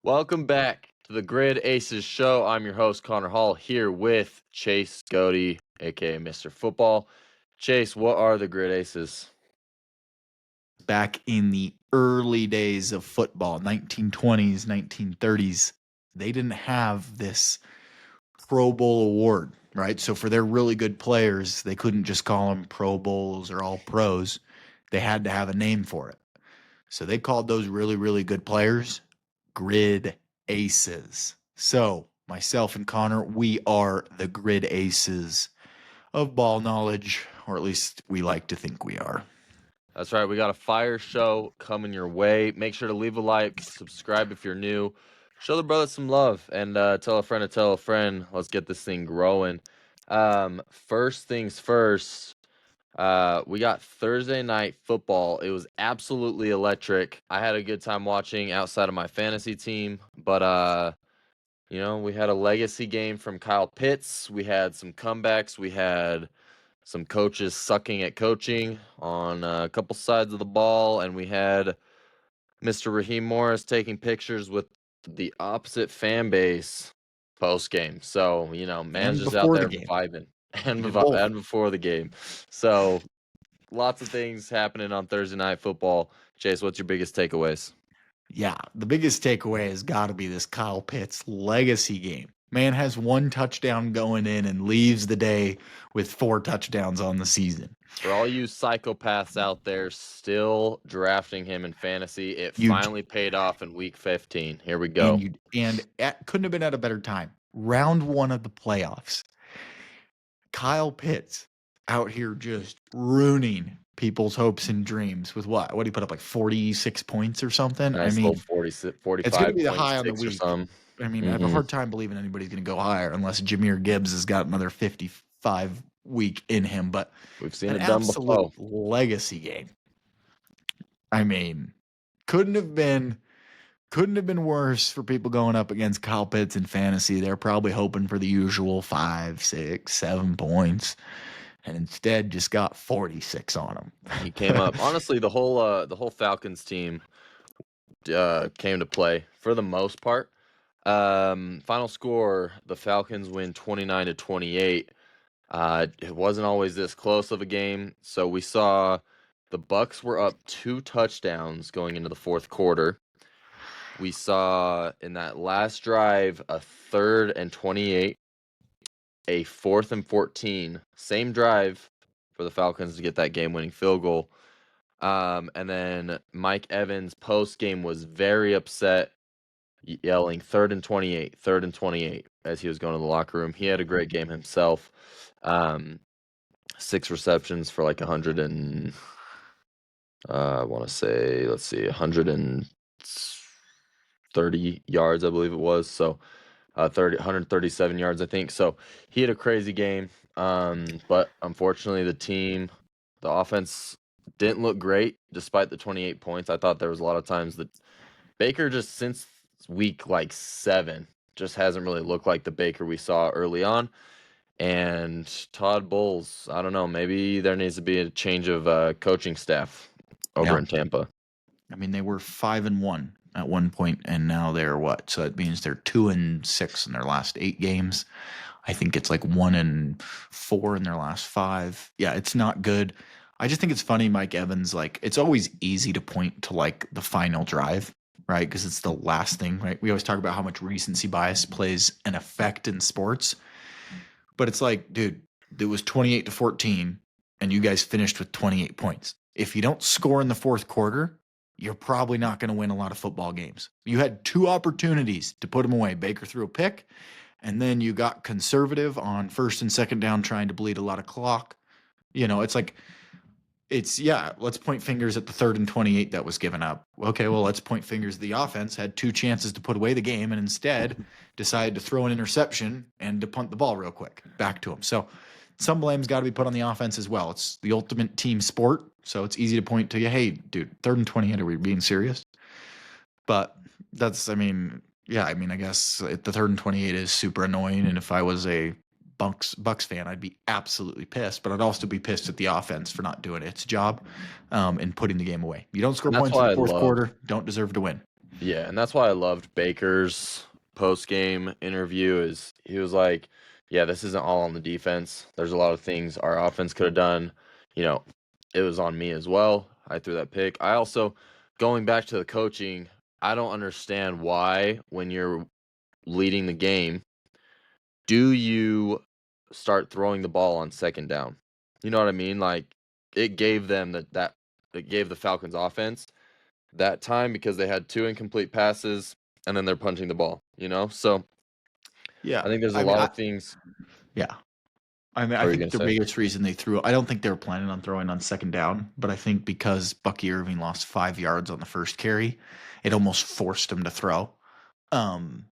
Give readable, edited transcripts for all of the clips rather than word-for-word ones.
Welcome back to the Grid Aces show. I'm your host, Connor Hall, here with Chase Godey, aka Mr. Football. Chase, what are the Grid Aces? Back in the early days of football, 1920s, 1930s, they didn't have this Pro Bowl award, right? So for their really good players, they couldn't just call them Pro Bowls or All Pros. They had to have a name for it. So they called those really, really good players Grid Aces. So myself and Connor, we are the Grid Aces of ball knowledge, or at least we like to think we are. That's right, we got a fire show coming your way. Make sure to leave a like, subscribe if you're new. Show the brothers some love, and tell a friend to tell a friend. Let's get this thing growing. First things first, we got Thursday night football. It was absolutely electric. I had a good time watching outside of my fantasy team, but we had a legacy game from Kyle Pitts. We had some comebacks. We had some coaches sucking at coaching on a couple sides of the ball, and we had Mr. Raheem Morris taking pictures with the opposite fan base post game. So, man's And just out before the there game, vibing he and, did both. and before the game. So, lots of things happening on Thursday night football. Chase, what's your biggest takeaways? Yeah, the biggest takeaway has got to be this Kyle Pitts legacy game. Man has one touchdown going in and leaves the day with 4 touchdowns on the season. For all you psychopaths out there still drafting him in fantasy, it You finally paid off in week 15. Here we go. couldn't have been at a better time. Round 1 of the playoffs. Kyle Pitts out here just ruining people's hopes and dreams with what? What did he put up, like 46 points or something? Nice little 45 It's going to be the high on the or week. some. I have a hard time believing anybody's going to go higher unless Jahmyr Gibbs has got another 55 week in him. But We've seen an it done absolute before. legacy game. Couldn't have been worse for people going up against Kyle Pitts in fantasy. They're probably hoping for the usual 5, 6, 7 points, and instead just got 46 on them. He came up. Honestly, the whole Falcons team came to play for the most part. Final score: the Falcons win 29-28. It wasn't always this close of a game. So we saw the Bucks were up 2 touchdowns going into the fourth quarter. We saw in that last drive a 3rd and 28, a 4th and 14, same drive for the Falcons to get that game-winning field goal. And then Mike Evans post-game was very upset, yelling 3rd and 28, 3rd and 28 as he was going to the locker room. He had a great game himself. 6 receptions for like 100 and I want to say, 130 yards, I believe it was. So 137 yards, I think. So he had a crazy game. But unfortunately, the offense didn't look great despite the 28 points. I thought there was a lot of times that Baker just since week 7 just hasn't really looked like the Baker we saw early on. And Todd Bowles, I don't know, maybe there needs to be a change of coaching staff over in Tampa. They were 5-1 at one point, and now they're what? So that means they're 2-6 in their last 8 games. I think it's like 1-4 in their last 5. Yeah, it's not good. I just think it's funny, Mike Evans. Like, it's always easy to point to like the final drive, right? Because it's the last thing, right? We always talk about how much recency bias plays an effect in sports, but it's like, dude, it was 28-14, and you guys finished with 28 points. If you don't score in the fourth quarter, you're probably not going to win a lot of football games. You had 2 opportunities to put them away. Baker threw a pick, and then you got conservative on first and second down, trying to bleed a lot of clock. It's like, let's point fingers at the 3rd and 28 that was given up. Okay, well, let's point fingers at the offense. Had 2 chances to put away the game and instead decided to throw an interception and to punt the ball real quick back to him. So some blame's got to be put on the offense as well. It's the ultimate team sport, so it's easy to point to you, hey, dude, 3rd and 28, are we being serious? But that's, I guess the 3rd and 28 is super annoying, and if I was a Bucks fan, I'd be absolutely pissed, but I'd also be pissed at the offense for not doing its job and putting the game away. You don't score points in the fourth quarter, don't deserve to win. Yeah, and that's why I loved Baker's post-game interview is he was like, "Yeah, this isn't all on the defense. There's a lot of things our offense could have done. You know, it was on me as well. I threw that pick. I also going back to the coaching, I don't understand why when you're leading the game, do you start throwing the ball on second down? You know what I mean? Like it gave them that it gave the Falcons offense that time because they had 2 incomplete passes and then they're punching the ball, you know? So, Yeah. I think there's a I mean, lot of things. yeah. I mean, What I were you think gonna the say? biggest reason they threw, I don't think they were planning on throwing on second down, but I think because Bucky Irving lost 5 yards on the first carry, it almost forced him to throw. Um,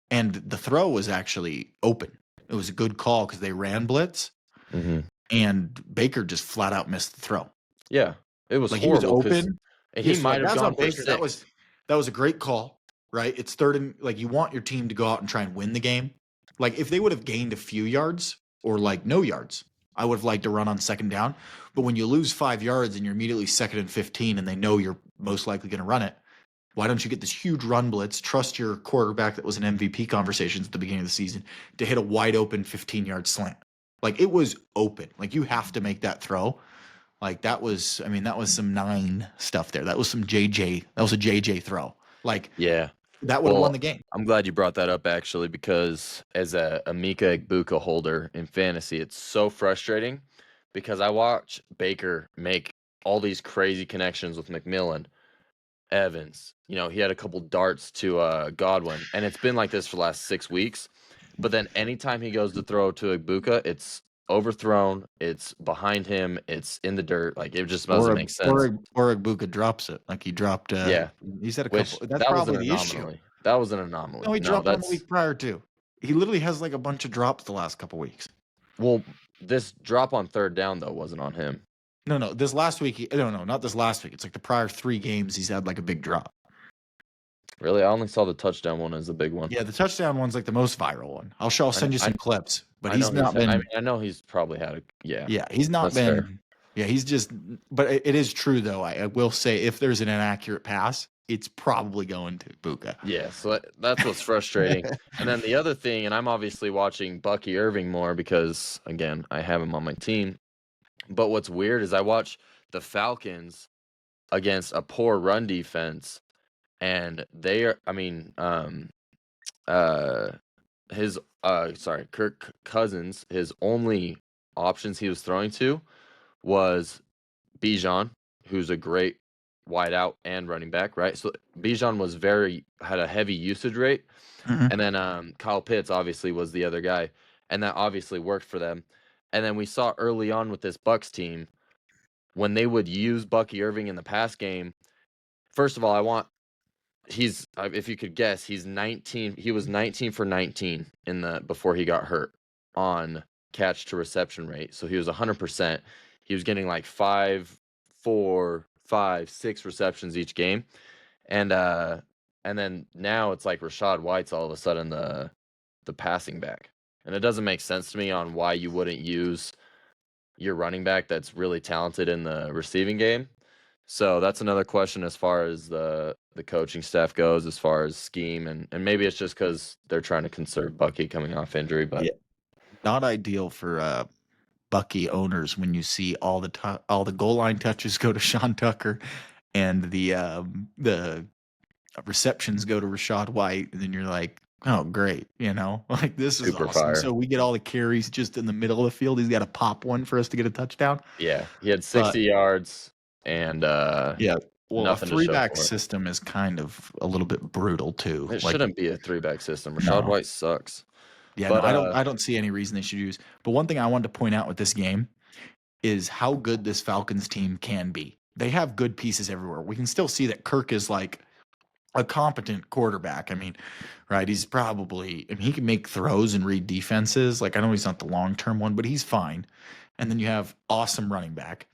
and the throw was actually open. It was a good call because they ran blitz, Mhm. and Baker just flat out missed the throw. Yeah. It was Like he was horrible because open. He he was might flat. have That's gone on for Baker. That 6. was a great call, right? It's third and like you want your team to go out and try and win the game. Like if they would have gained a few yards or like no yards, I would have liked to run on second down. But when you lose 5 yards and you're immediately second and 15 and they know you're most likely going to run it, why don't you get this huge run blitz, trust your quarterback that was in MVP conversations at the beginning of the season to hit a wide open 15-yard slant? Like it was open. Like you have to make that throw. Like that was, I mean, that was some nine stuff there. That was some JJ. That was a JJ throw. Like Yeah. that would have won Well, the game. I'm glad you brought that up actually because as a Mika Igbukah holder in fantasy, it's so frustrating because I watch Baker make all these crazy connections with McMillan, Evans. You know, he had a couple darts to Godwin, and it's been like this for the last 6 weeks. But then anytime he goes to throw to Igbukah, it's overthrown, it's behind him, it's in the dirt. Like it just doesn't make sense. Or Ibuka drops it. Like he dropped. Yeah, He's had a couple. which That's that was an probably the issue. anomaly. That was an anomaly. No, he No, dropped one the that's week prior too. He literally has like a bunch of drops the last couple weeks. well, this drop on third down though wasn't on him. No. This last week, no, not this last week. It's like the prior 3 games he's had like a big drop. Really, I only saw the touchdown one as a big one. Yeah, the touchdown one's like the most viral one. I'll I, send you I, some clips, but I know he's he's. not I mean, been. I know he's probably had a. Yeah, Yeah, he's not that's fair. been. Yeah, he's just. But it is true though. I will say, if there's an inaccurate pass, it's probably going to Buka. Yeah, so that's what's frustrating. And then the other thing, and I'm obviously watching Bucky Irving more because again, I have him on my team. But what's weird is I watch the Falcons against a poor run defense, and they are. I mean, uh, his sorry, Kirk Cousins. His only options he was throwing to was Bijan, who's a great wideout and running back, right? So Bijan had a heavy usage rate, Mhm. and then Kyle Pitts obviously was the other guy, and that obviously worked for them. And then we saw early on with this Bucks team when they would use Bucky Irving in the pass game. First of all, he's if you could guess, he's 19. He was 19 for 19 in the before he got hurt on catch to reception rate. So he was 100%. He was getting like 5, 4, 5, 6 receptions each game. And then now it's like Rashad White's all of a sudden the passing back. And it doesn't make sense to me on why you wouldn't use your running back that's really talented in the receiving game. So that's another question as far as the coaching staff goes, as far as scheme, and maybe it's just because they're trying to conserve Bucky coming off injury. But Yeah, not ideal for Bucky owners when you see all the goal line touches go to Sean Tucker, and the receptions go to Rashad White, and then you're like, oh great, like this is super awesome. fire. So we get all the carries just in the middle of the field. He's got to pop one for us to get a touchdown. Yeah, he had But 60 yards and yeah, well, a nothing to show three-back for it. system is kind of a little bit brutal too. It Like shouldn't be a 3-back system. Rashad no, White sucks. yeah, no, But I don't see any reason they should use. But one thing I wanted to point out with this game is how good this Falcons team can be. They have good pieces everywhere. We can still see that Kirk is like a competent quarterback. I mean, right? He's probably, I mean, he can make throws and read defenses. Like, I know he's not the long term one, but he's fine. And then you have awesome running back,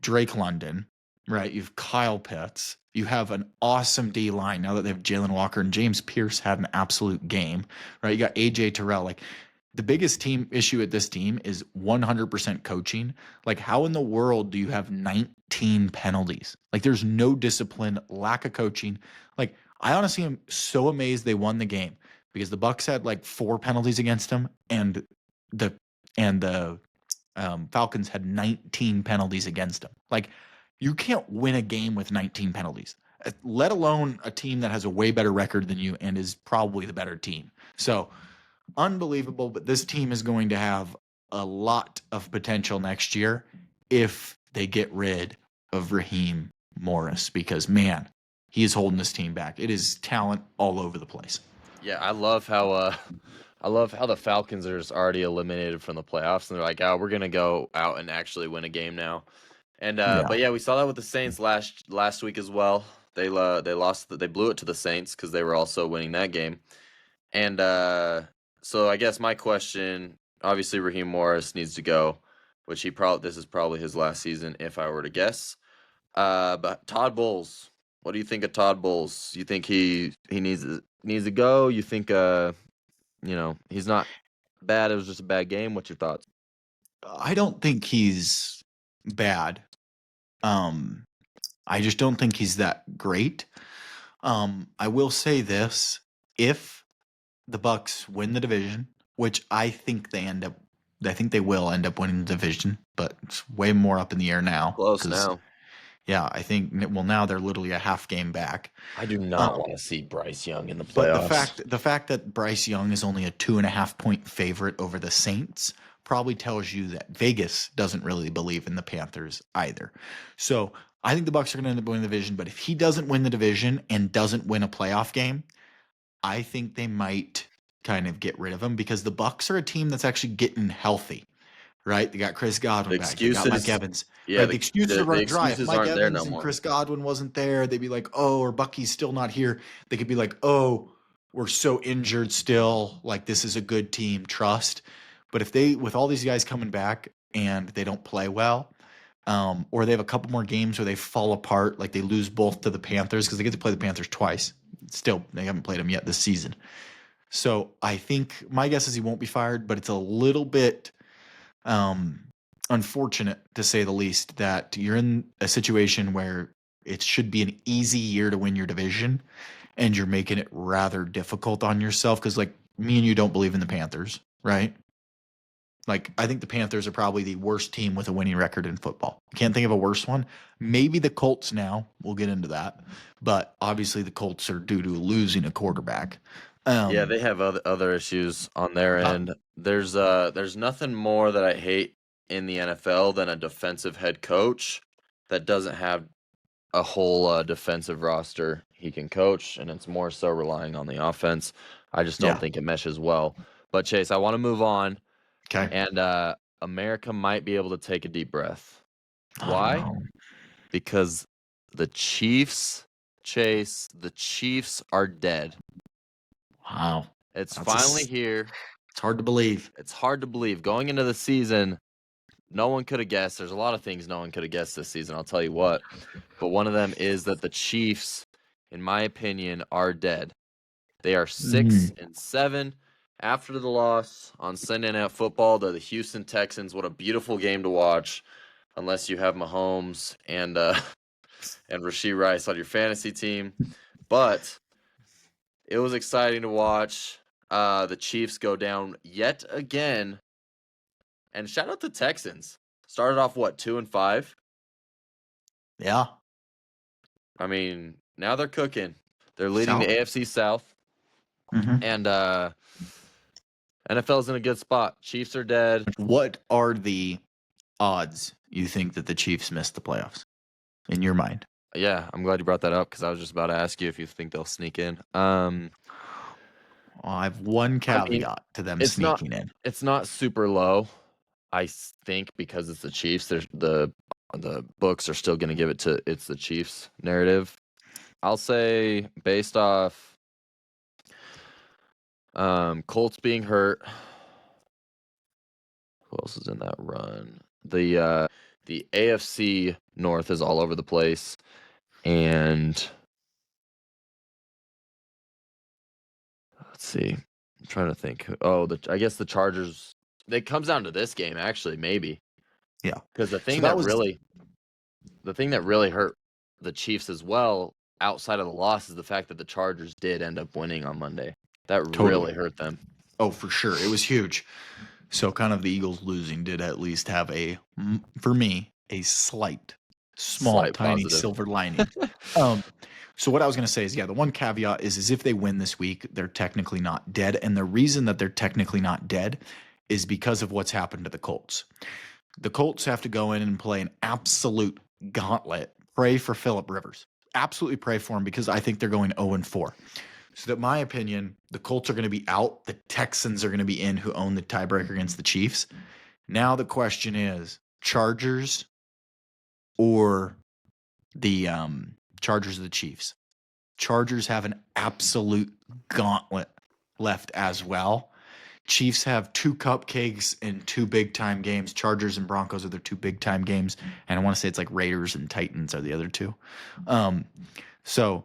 Drake London, right? You have Kyle Pitts. You have an awesome D line now that they have Jalen Walker and James Pierce had an absolute game, right? You got AJ Terrell. Like, the biggest team issue at this team is 100% coaching. Like, how in the world do you have 19 penalties? Like, there's no discipline, lack of coaching. Like, I honestly am so amazed they won the game because the Bucks had like 4 penalties against them, and the Falcons had 19 penalties against them. Like, you can't win a game with 19 penalties, let alone a team that has a way better record than you and is probably the better team. So unbelievable. But this team is going to have a lot of potential next year if they get rid of Raheem Morris, because man, he is holding this team back. It is talent all over the place. Yeah, I love how I love how the Falcons are just already eliminated from the playoffs, and they're like, "Oh, we're gonna go out and actually win a game now." And Yeah. but yeah, we saw that with the Saints last week as well. They lost, they blew it to the Saints because they were also winning that game. And so I guess my question, obviously, Raheem Morris needs to go, which this is probably his last season if I were to guess. But Todd Bowles, what do you think of Todd Bowles? You think he needs to go? You think he's not bad. It was just a bad game. What's your thoughts? I don't think he's bad. Um, I just don't think he's that great. I will say this: if the Bucks win the division, which I think they will end up winning the division, but it's way more up in the air now Close because now. yeah, I think well now they're literally a half game back. I do not Um, want to see Bryce Young in the but playoffs. the fact that Bryce Young is only a 2.5 point favorite over the Saints probably tells you that Vegas doesn't really believe in the Panthers either. So I think the Bucks are going to end up winning the division. But if he doesn't win the division and doesn't win a playoff game, I think they might kind of get rid of him because the Bucks are a team that's actually getting healthy, right? They got Chris The Godwin back. They got Mike excuses, Evans, yeah, right? The excuses are the running dry. If excuses Mike aren't there no Evans and more. Chris Godwin wasn't there, they'd be like, oh, or Bucky's still not here. They could be like, oh, we're so injured still. Like, this is a good team. Trust. But if they, with all these guys coming back and they don't play well, or they have a couple more games where they fall apart, like they lose both to the Panthers because they get to play the Panthers twice. Still, they haven't played them yet this season. So I think my guess is he won't be fired, but it's a little bit um, unfortunate to say the least that you're in a situation where it should be an easy year to win your division and you're making it rather difficult on yourself because like me and you don't believe in the Panthers, right? Like I think the Panthers are probably the worst team with a winning record in football. Can't think of a worse one. Maybe the Colts now. We'll get into that. But obviously the Colts are due to losing a quarterback. Yeah, Um they have other issues on their uh, end. There's nothing more that I hate in the NFL than a defensive head coach that doesn't have a whole defensive roster he can coach, and it's more so relying on the offense. I just don't yeah. think it meshes well. But Chase, I want to move on, Okay. and America might be able to take a deep breath. Oh Why? no. Because the Chiefs, Chase, the Chiefs are dead. Wow. It's That's finally here. it's hard to believe. It's hard to believe. Going into the season, no one could have guessed. There's a lot of things no one could have guessed this season, I'll tell you what. But one of them is that the Chiefs, in my opinion, are dead. They are Mm. 6-7 after the loss on Sunday Night Football to the Houston Texans. What a beautiful game to watch, unless you have Mahomes and and Rashee Rice on your fantasy team. But it was exciting to watch the Chiefs go down yet again. And shout out to Texans. Started off what, 2-5? Yeah. I mean, now they're cooking. They're leading the South. AFC South, Hmm. and NFL's in a good spot. Chiefs are dead. What are the odds you think that the Chiefs missed the playoffs in your mind? Yeah, I'm glad you brought that up because I was just about to ask you if you think they'll sneak in. Well, I have one I mean, caveat to them it's not sneaking in. it's not super low. Think because it's the Chiefs. There's the books are still going to give it to it's the Chiefs narrative. I'll say based off Colts being hurt. Who else is in that run? The AFC North is all over the place, and let's see. I'm trying to think. Oh, I guess the Chargers. It comes down to this game, actually, maybe, Yeah. because So that was the thing that really hurt the Chiefs as well outside of the loss is the fact that the Chargers did end up winning on Monday. That Totally. really hurt them. Oh, for sure. It was huge. So kind of the Eagles losing did at least have for me, a slight, small, Slight tiny positive. silver lining. Um, so what I was going to say is, yeah, the one caveat is if they win this week, they're technically not dead. And the reason that they're technically not dead is because of what's happened to the Colts. The Colts have to go in and play an absolute gauntlet. Pray for Phillip Rivers. Absolutely pray for him because I think they're going 0-4. So that my opinion, the Colts are going to be out. The Texans are going to be in, who own the tiebreaker against the Chiefs. Now the question is Chargers or the Chargers or the Chiefs. Chargers have an absolute gauntlet left as well. Chiefs have 2 cupcakes and 2 big time games. Chargers and Broncos are their 2 big time games, and I want to say it's like Raiders and Titans are the other 2. So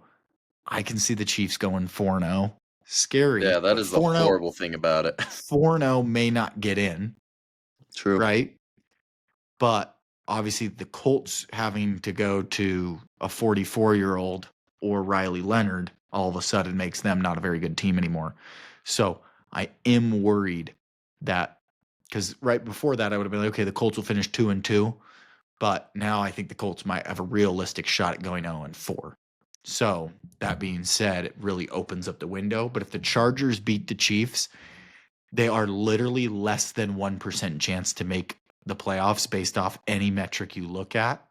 I can see the Chiefs going 4-0. Scary, Yeah, that but is the 4-0 horrible thing about it. 4-0 may not get in, True. right? But obviously the Colts having to go to a 44-year-old or Riley Leonard all of a sudden makes them not a very good team anymore. So I am worried that, because right before that I would have been like, okay, the Colts will finish 2-2, but now I think the Colts might have a realistic shot at going 0-4. So that being said, it really opens up the window. But if the Chargers beat the Chiefs, they are literally less than 1% chance to make the playoffs based off any metric you look at.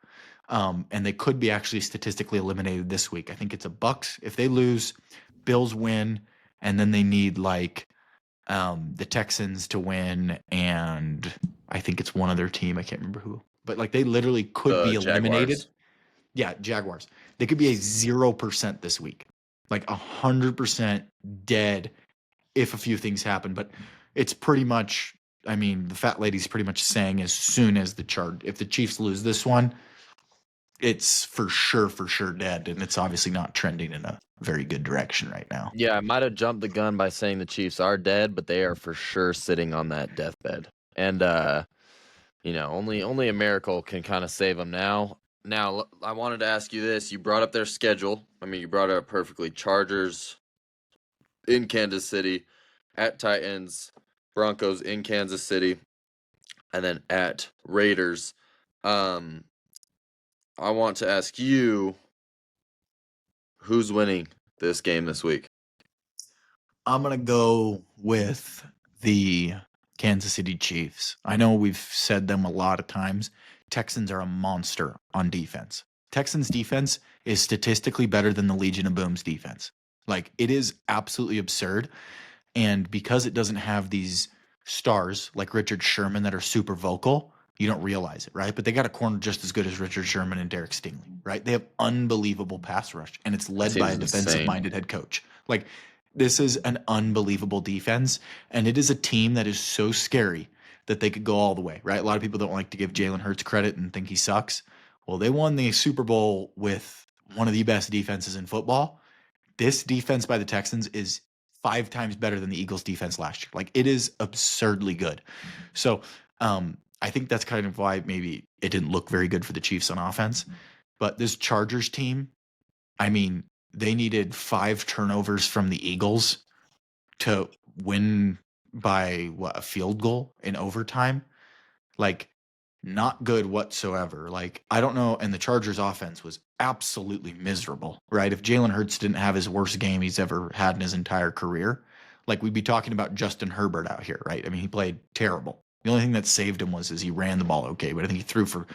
And they could be actually statistically eliminated this week. I think it's a Bucks. If they lose, Bills win, and then they need like the Texans to win, and I think it's one other team. I can't remember who. But like they literally could be The eliminated. Jaguars. Yeah, Jaguars. They could be a 0% this week. Like 100% dead if a few things happen, but it's pretty much, I mean, the fat lady's pretty much saying as soon as if the Chiefs lose this one, it's for sure dead. And it's obviously not trending in a very good direction right now. Yeah, I might have jumped the gun by saying the Chiefs are dead, but they are for sure sitting on that deathbed. And only a miracle can kind of save them now. Now, I wanted to ask you this. You brought up their schedule. I mean, you brought it up perfectly. Chargers in Kansas City, at Titans, Broncos in Kansas City, and then at Raiders. I want to ask you, who's winning this game this week? I'm going to go with the Kansas City Chiefs. I know we've said them a lot of times. Texans are a monster on defense. Texans defense is statistically better than the Legion of Boom's defense. Like, it is absolutely absurd. And because it doesn't have these stars like Richard Sherman that are super vocal, you don't realize it, right? But they got a corner just as good as Richard Sherman and Derek Stingley, right? They have unbelievable pass rush, and it's That led by seems a defensive insane. minded head coach. Like, this is an unbelievable defense, and it is a team that is so scary that they could go all the way, right? A lot of people don't like to give Jalen Hurts credit and think he sucks. Well, they won the Super Bowl with one of the best defenses in football. This defense by the Texans is 5 times better than the Eagles defense last year. Like, it is absurdly good. So I think that's kind of why maybe it didn't look very good for the Chiefs on offense. But this Chargers team, I mean, they needed 5 turnovers from the Eagles to win by a field goal in overtime. Like, not good whatsoever. Like, I don't know. And the Chargers offense was absolutely miserable, right? If Jalen Hurts didn't have his worst game he's ever had in his entire career, like, we'd be talking about Justin Herbert out here, right? I mean, he played terrible. The only thing that saved him was he ran the ball okay, but I think he threw for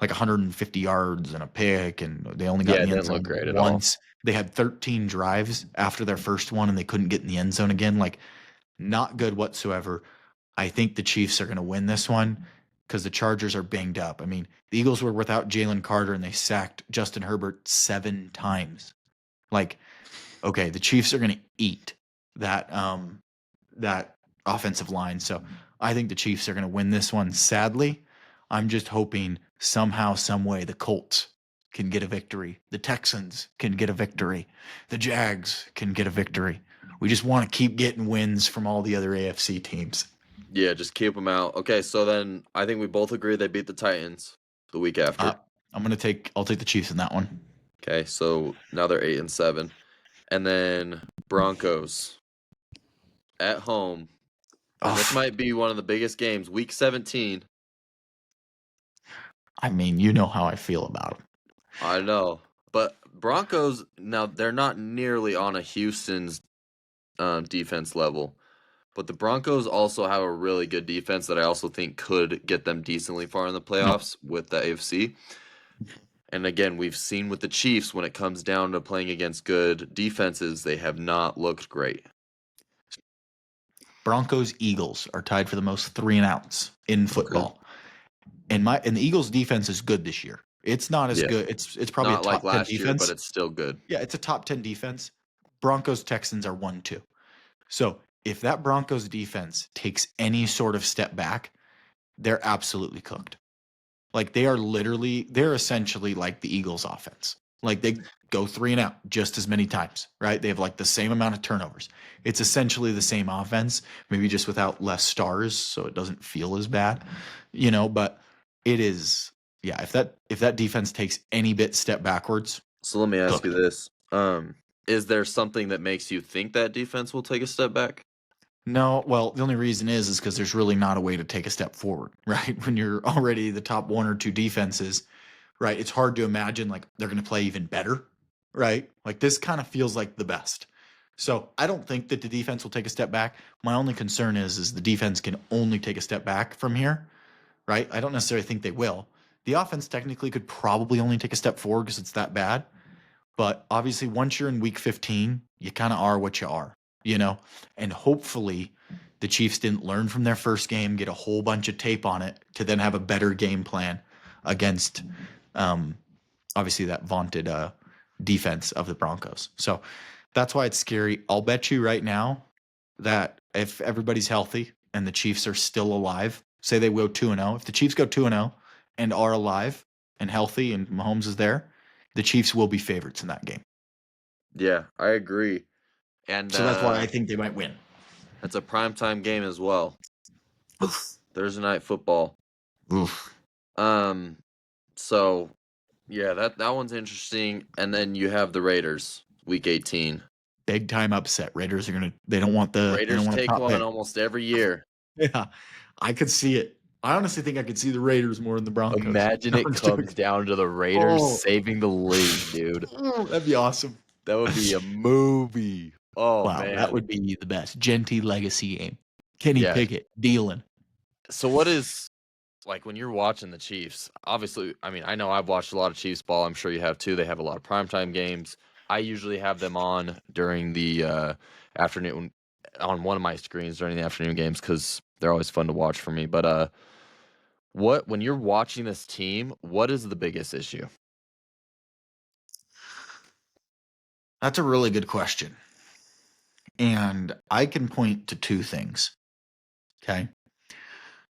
like 150 yards and a pick, and they only got Yeah, in it the end didn't look zone great at all. once. They had 13 drives after their first one, and they couldn't get in the end zone again. Like, not good whatsoever. I think the Chiefs are going to win this one because the Chargers are banged up. I mean, the Eagles were without Jalen Carter, and they sacked Justin Herbert 7 times. Like, okay, the Chiefs are going to eat that offensive line. So I think the Chiefs are going to win this one. Sadly, I'm just hoping somehow, some way, the Colts can get a victory. The Texans can get a victory. The Jags can get a victory. We just want to keep getting wins from all the other AFC teams. Yeah, just keep them out. Okay, so then I think we both agree they beat the Titans the week Uh, after. I'll take the Chiefs in that one. Okay, so now they're 8-7. And then Broncos at home. And this Oh, might be one of the biggest games, week 17. I mean, you know how I feel about them. I know. But Broncos, now they're not nearly on a Houston's defense level. But the Broncos also have a really good defense that I also think could get them decently far in the No, playoffs with the AFC. And again, we've seen with the Chiefs when it comes down to playing against good defenses, they have not looked great. Broncos Eagles are tied for the most 3-and-outs in Okay. football. And the Eagles defense is good this year. It's not as Yeah. good. It's probably a Not like top 10 last year, but defense. it's still good. Yeah, it's a top 10 defense. Broncos Texans are 1-2. So if that Broncos defense takes any sort of step back, they're absolutely cooked. Like they're essentially like the Eagles offense. Like they go 3-and-out just as many times, right? They have like the same amount of turnovers. It's essentially the same offense, maybe just without less stars, so it doesn't feel as bad, but it is, yeah, if that defense takes any bit step backwards, So let me ask you cooked. this. Is there something that makes you think that defense will take a step back? No, well, the only reason is because there's really not a way to take a step forward, right? When you're already the top one or two defenses, right? It's hard to imagine like they're going to play even better, right? Like this kind of feels like the best. So I don't think that the defense will take a step back. My only concern is the defense can only take a step back from here, right? I don't necessarily think they will. The offense technically could probably only take a step forward because it's that bad. But obviously, once you're in week 15, you kind of are what you are, you know? And hopefully, the Chiefs didn't learn from their first game, get a whole bunch of tape on it to then have a better game plan against, um, obviously, that vaunted defense of the Broncos. So that's why it's scary. I'll bet you right now that if everybody's healthy and the Chiefs are still alive, say they go 2-0, if the Chiefs go 2-0 and are alive and healthy and Mahomes is there, the Chiefs will be favorites in that game. Yeah, I agree. And So that's why I think they might win. it's a primetime game as well. Oof. Thursday night football. Oof. Um, so yeah, that one's interesting. And then you have the Raiders, week 18. Big time upset. Raiders are gonna. They don't want Raiders a take top one pick. almost every year. Yeah, I could see it. I honestly think I could see the Raiders more than the Broncos. Imagine No, it I'm joking. comes down to the Raiders Oh, saving the league, dude. that'd be awesome. That would be a movie. Oh Wow, that man. would be the best. Genty legacy game. Kenny Yeah. Pickett dealing. So what is like when you're watching the Chiefs? Obviously, I mean, I know I've watched a lot of Chiefs ball. I'm sure you have too. They have a lot of primetime games. I usually have them on during the afternoon on one of my screens during the afternoon games because they're always fun to watch for me. But what when you're watching this team, what is the biggest issue? That's a really good question. And I can point to two things. Okay.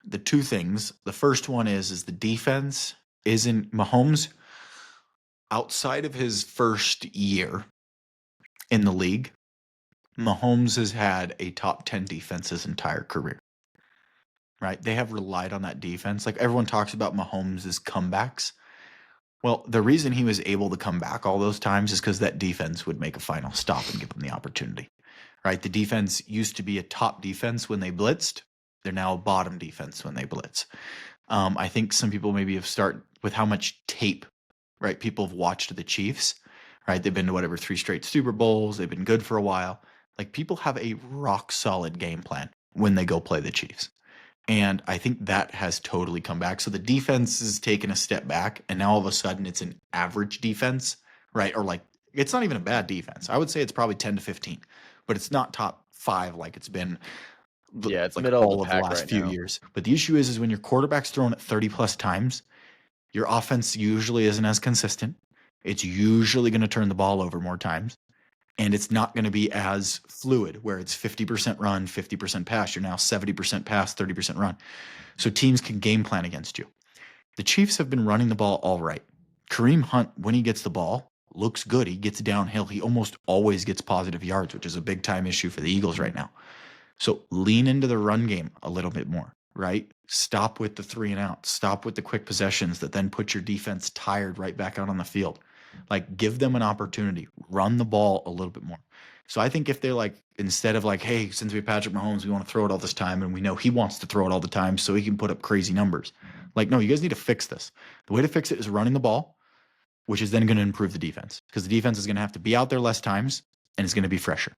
The two things. The first one is the defense isn't Mahomes outside of his first year in the league. Mahomes has had a top 10 defense his entire career. Right? They have relied on that defense. Like everyone talks about Mahomes' comebacks. Well, the reason he was able to come back all those times is because that defense would make a final stop and give him the opportunity. Right? The defense used to be a top defense when they blitzed. They're now a bottom defense when they blitz. I think some people maybe have started with how much tape, right? People have watched the Chiefs, right? They've been to whatever 3 straight Super Bowls. They've been good for a while. Like people have a rock solid game plan when they go play the Chiefs. And I think that has totally come back. So the defense has taken a step back, and now all of a sudden it's an average defense, right? Or like it's not even a bad defense. I would say it's probably 10 to 15, but it's not top 5 like it's been Yeah, it's like middle of the all of the pack last right few now. years. But the issue is when your quarterback's thrown it 30 plus times, your offense usually isn't as consistent. It's usually going to turn the ball over more times. And it's not going to be as fluid where it's 50% run, 50% pass. You're now 70% pass, 30% run. So teams can game plan against you. The Chiefs have been running the ball all right. Kareem Hunt, when he gets the ball, looks good. He gets downhill. He almost always gets positive yards, which is a big time issue for the Eagles right now. So lean into the run game a little bit more, right? Stop with the 3-and-out. Stop with the quick possessions that then put your defense tired right back out on the field. Like, give them an opportunity. Run the ball a little bit more. So I think if they're like, instead of like, hey, since we have Patrick Mahomes, we want to throw it all this time, and we know he wants to throw it all the time so he can put up crazy numbers. Like, no, you guys need to fix this. The way to fix it is running the ball, which is then going to improve the defense because the defense is going to have to be out there less times and it's going to be fresher.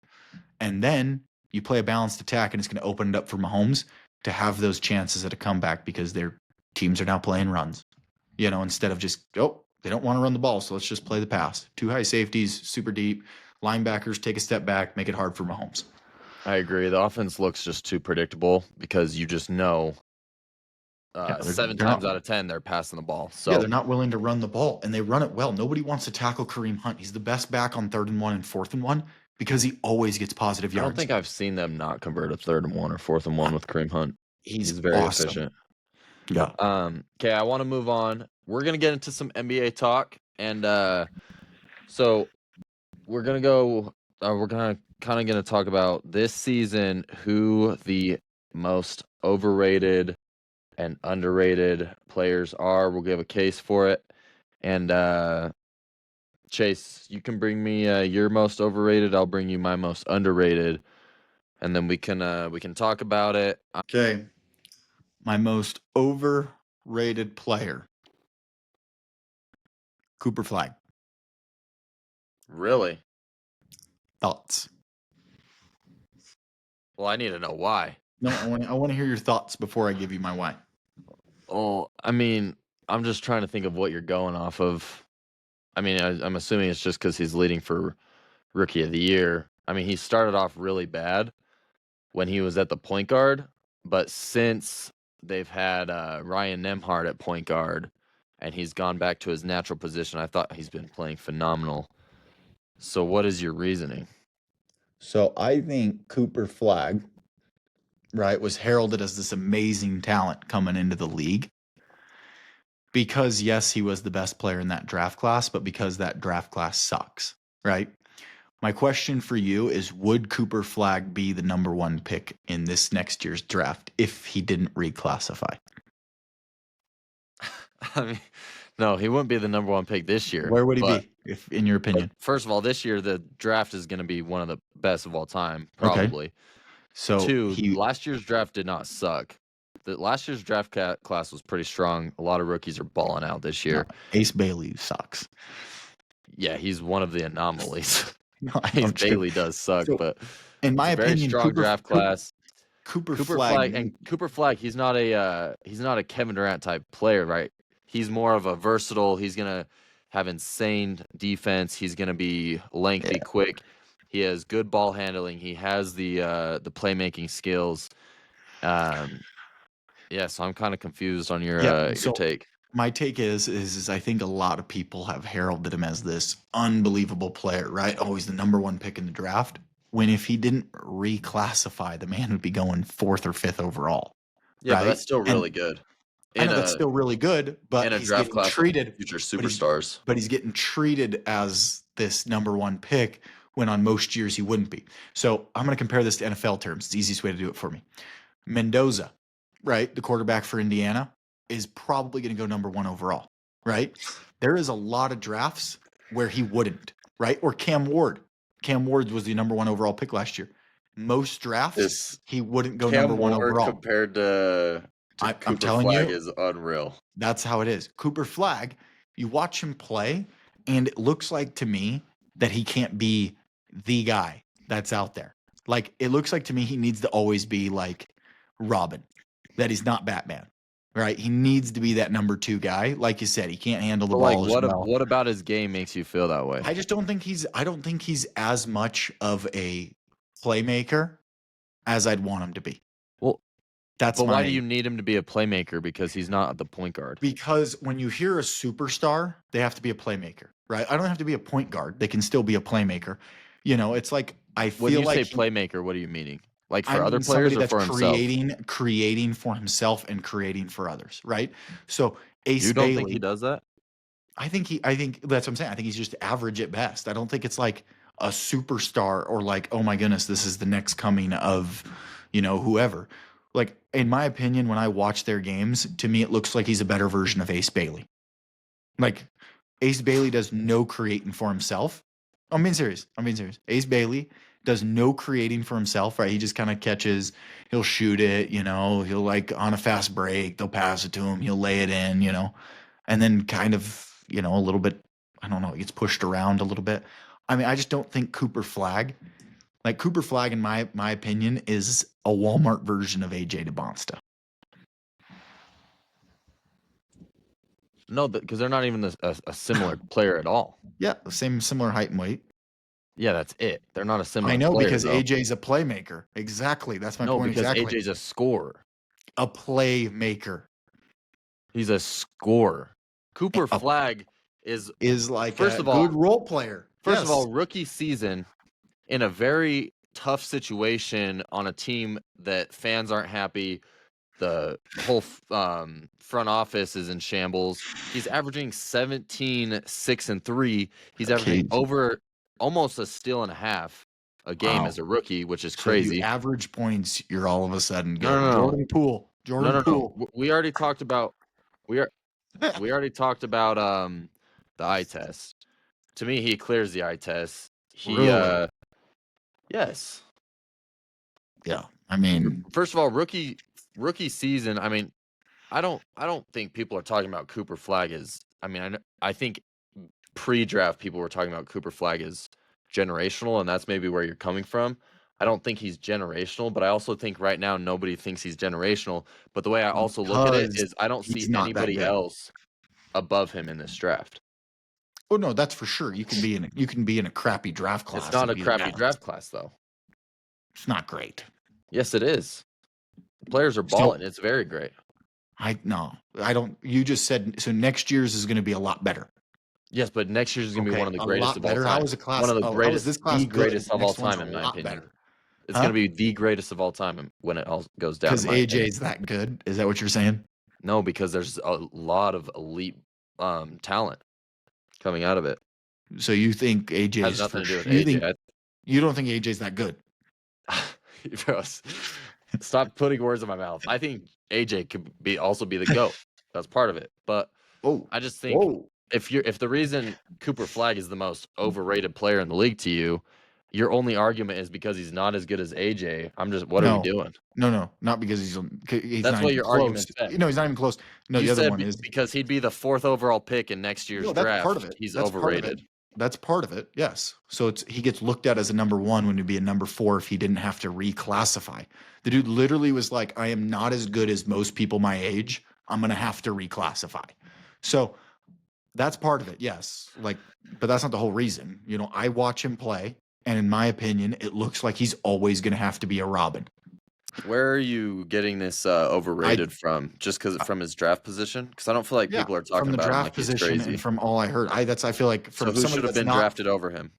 And then you play a balanced attack and it's going to open it up for Mahomes to have those chances at a comeback because their teams are now playing runs, instead of just, they don't want to run the ball, so let's just play the pass. Two high safeties, super deep. Linebackers take a step back, make it hard for Mahomes. I agree. The offense looks just too predictable because you just know seven times out of 10 they're passing the ball. So they're not willing to run the ball, and they run it well. Nobody wants to tackle Kareem Hunt. He's the best back on 3rd and 1 and 4th and 1 because he always gets positive yards. I don't think I've seen them not convert a 3rd and 1 or 4th and 1 with Kareem Hunt. He's very awesome. efficient. Yeah. Okay, I want to move on. We're gonna get into some NBA talk, and so we're gonna go. We're kind of talk about this season who the most overrated and underrated players are. We'll give a case for it, and Chase, you can bring me your most overrated. I'll bring you my most underrated, and then we can talk about it. Okay. My most overrated player, Cooper Flag. Really? Thoughts? Well, I need to know why. No, I want to hear your thoughts before I give you my why. Oh, I mean, I'm just trying to think of what you're going off of. I mean, I'm assuming it's just because he's leading for Rookie of the Year. I mean, he started off really bad when he was at the point guard, but since they've had Ryan Nembhard at point guard and he's gone back to his natural position, I thought he's been playing phenomenal. So what is your reasoning? So I think Cooper Flag, right, was heralded as this amazing talent coming into the league. Because, yes, he was the best player in that draft class, but because that draft class sucks, right? My question for you is, would Cooper Flag be the number 1 pick in this next year's draft if he didn't reclassify? I mean, no, he wouldn't be the number 1 pick this year. Where would he be, if, in your opinion? First of all, this year the draft is going to be one of the best of all time, probably. Okay. So 2, last year's draft did not suck. The last year's draft class was pretty strong. A lot of rookies are balling out this year. No, Ace Bailey sucks. Yeah, he's one of the anomalies. Ace Bailey does suck, but in my opinion, very strong draft class. Cooper Flag, Cooper Flag, he's not a Kevin Durant type player, right? He's more of a versatile. He's gonna have insane defense. He's gonna be lengthy, quick. He has good ball handling. He has the playmaking skills. Yeah, so I'm kind of confused on your take. My take is I think a lot of people have heralded him as this unbelievable player, right? Oh, he's the number 1 pick in the draft. When if he didn't reclassify, the man would be going 4th or 5th overall. Yeah, right? But that's still really good. I know that's still really good, but he's draft getting treated future superstars. But he's getting treated as this number 1 pick when on most years he wouldn't be. So I'm going to compare this to NFL terms. It's the easiest way to do it for me. Mendoza, right, the quarterback for Indiana, is probably going to go number 1 overall, right? There is a lot of drafts where he wouldn't, right? Or Cam Ward. Cam Ward was the number 1 overall pick last year. Most drafts, he wouldn't go number 1 overall. Compared to I'm telling Flag you, is unreal. That's how it is. Cooper Flag, you watch him play, and it looks like to me that he can't be the guy that's out there. Like, it looks like to me he needs to always be like Robin, that he's not Batman, right? He needs to be that number 2 guy. Like you said, he can't handle the ball as well. What about his game makes you feel that way? I don't think he's as much of a playmaker as I'd want him to be. Well, why do you need him to be a playmaker? Because he's not the point guard. Because when you hear a superstar, they have to be a playmaker, right? I don't have to be a point guard. They can still be a playmaker. It's like I feel like when you say playmaker, what are you meaning? Like for other players or for himself? Creating for himself and creating for others, right? So Ace You don't Bailey, think he does that? I think that's what I'm saying. I think he's just average at best. I don't think it's like a superstar or like, oh my goodness, this is the next coming of, whoever. Like, in my opinion, when I watch their games, to me, it looks like he's a better version of Ace Bailey. Like, Ace Bailey does no creating for himself. I'm being serious. Ace Bailey does no creating for himself, right? He just kind of catches, he'll shoot it, he'll like on a fast break, they'll pass it to him, he'll lay it in, and then kind of, a little bit, I don't know, it gets pushed around a little bit. I mean, I just don't think Cooper Flag, in my opinion, is a Walmart version of AJ DeBonsta. No, because they're not even a similar player at all. Yeah, similar height and weight. Yeah, that's it. They're not a similar I know player, because though. AJ's a playmaker. Exactly. That's my No, point. because Exactly. AJ's a scorer. A playmaker. He's a scorer. Cooper Flag is like first a of all, good role player. First of all, rookie season in a very tough situation on a team that fans aren't happy. The whole front office is in shambles. He's averaging 17, 6, and 3. He's averaging over almost a steal and a half a game as a rookie, which is crazy. So you average points, you're all of a sudden good. No. Jordan Poole. No. We already talked about the eye test. To me, he clears the eye test. Really? Yes. Yeah. I mean, first of all, rookie season. I mean, I don't think people are talking about Cooper Flag as. I mean, I think pre-draft people were talking about Cooper Flag as generational, and that's maybe where you're coming from. I don't think he's generational, but I also think right now nobody thinks he's generational. But the way I also look at it is I don't see anybody else above him in this draft. Oh no, that's for sure. You can be in a crappy draft class. It's not a crappy draft class though. It's not great. Yes, it is. The players are balling. It's very great. I don't. You just said so. Next year's is going to be a lot better. Yes, but next year's is going to be one of the greatest of all time. How is a class? One of the greatest, this class the greatest of all Next time, in my opinion. Better. It's going to be the greatest of all time when it all goes down. Because AJ's that good. Is that what you're saying? No, because there's a lot of elite talent coming out of it. So you think AJ has nothing to do with AJ? You don't think AJ's that good? Stop putting words in my mouth. I think AJ could also be the GOAT. That's part of it. But I just think if the reason Cooper Flag is the most overrated player in the league to you, your only argument is because he's not as good as AJ. What are we doing? No, not because he's That's what your argument said. No, he's not even close. No, you the other one is because he'd be the 4th overall pick in next year's draft. That's part of it. He's overrated. That's part of it. Yes. So he gets looked at as a number 1 when he'd be a number 4 if he didn't have to reclassify. The dude literally was like, I am not as good as most people my age. I'm going to have to reclassify. So that's part of it. Yes. But that's not the whole reason. I watch him play, and in my opinion, it looks like he's always going to have to be a Robin. Where are you getting this overrated from? Just from his draft position? Because I don't feel like people are talking about him like he's crazy. And from all I heard, I feel like from who should have been drafted over him?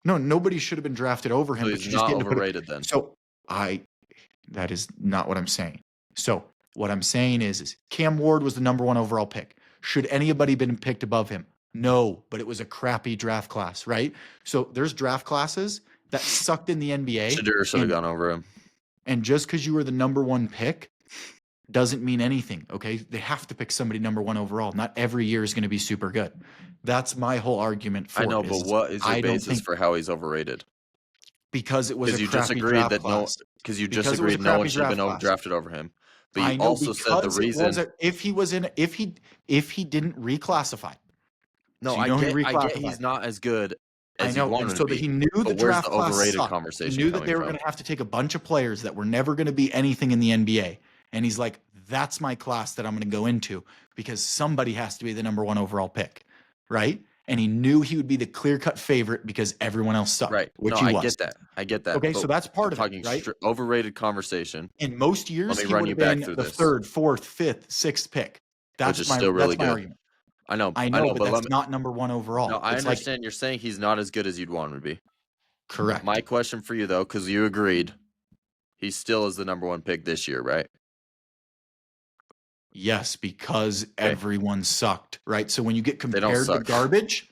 No, nobody should have been drafted over him. So he's not overrated then. So that is not what I'm saying. So what I'm saying is Cam Ward was the number 1 overall pick. Should anybody been picked above him? No, but it was a crappy draft class, right? So there's draft classes that sucked in the NBA. Shedeur should have gone over him. And just because you were the number 1 pick doesn't mean anything, okay? They have to pick somebody number 1 overall. Not every year is going to be super good. That's my whole argument for it. I know, but what is your basis for how he's overrated? Because it was a crappy draft class. Because you just agreed no one should have been drafted over him. But you also said the reason if he didn't reclassify. No, I get he's not as good. I know, and so that he knew the draft class sucked. Conversation he knew that they were going to have to take a bunch of players that were never going to be anything in the NBA, and he's like, "That's my class that I'm going to go into because somebody has to be the number 1 overall pick, right?" And he knew he would be the clear-cut favorite because everyone else sucked, right? Which he was. I get that. Okay, so that's part of it, right? Overrated conversation. In most years, he would have been the 3rd, 4th, 5th, 6th pick. That's my argument. I know, but that's not number 1 overall. No, I understand. You're saying he's not as good as you'd want him to be. Correct. My question for you, though, because you agreed, he still is the number 1 pick this year, right? Yes, because everyone sucked, right? So when you get compared to garbage,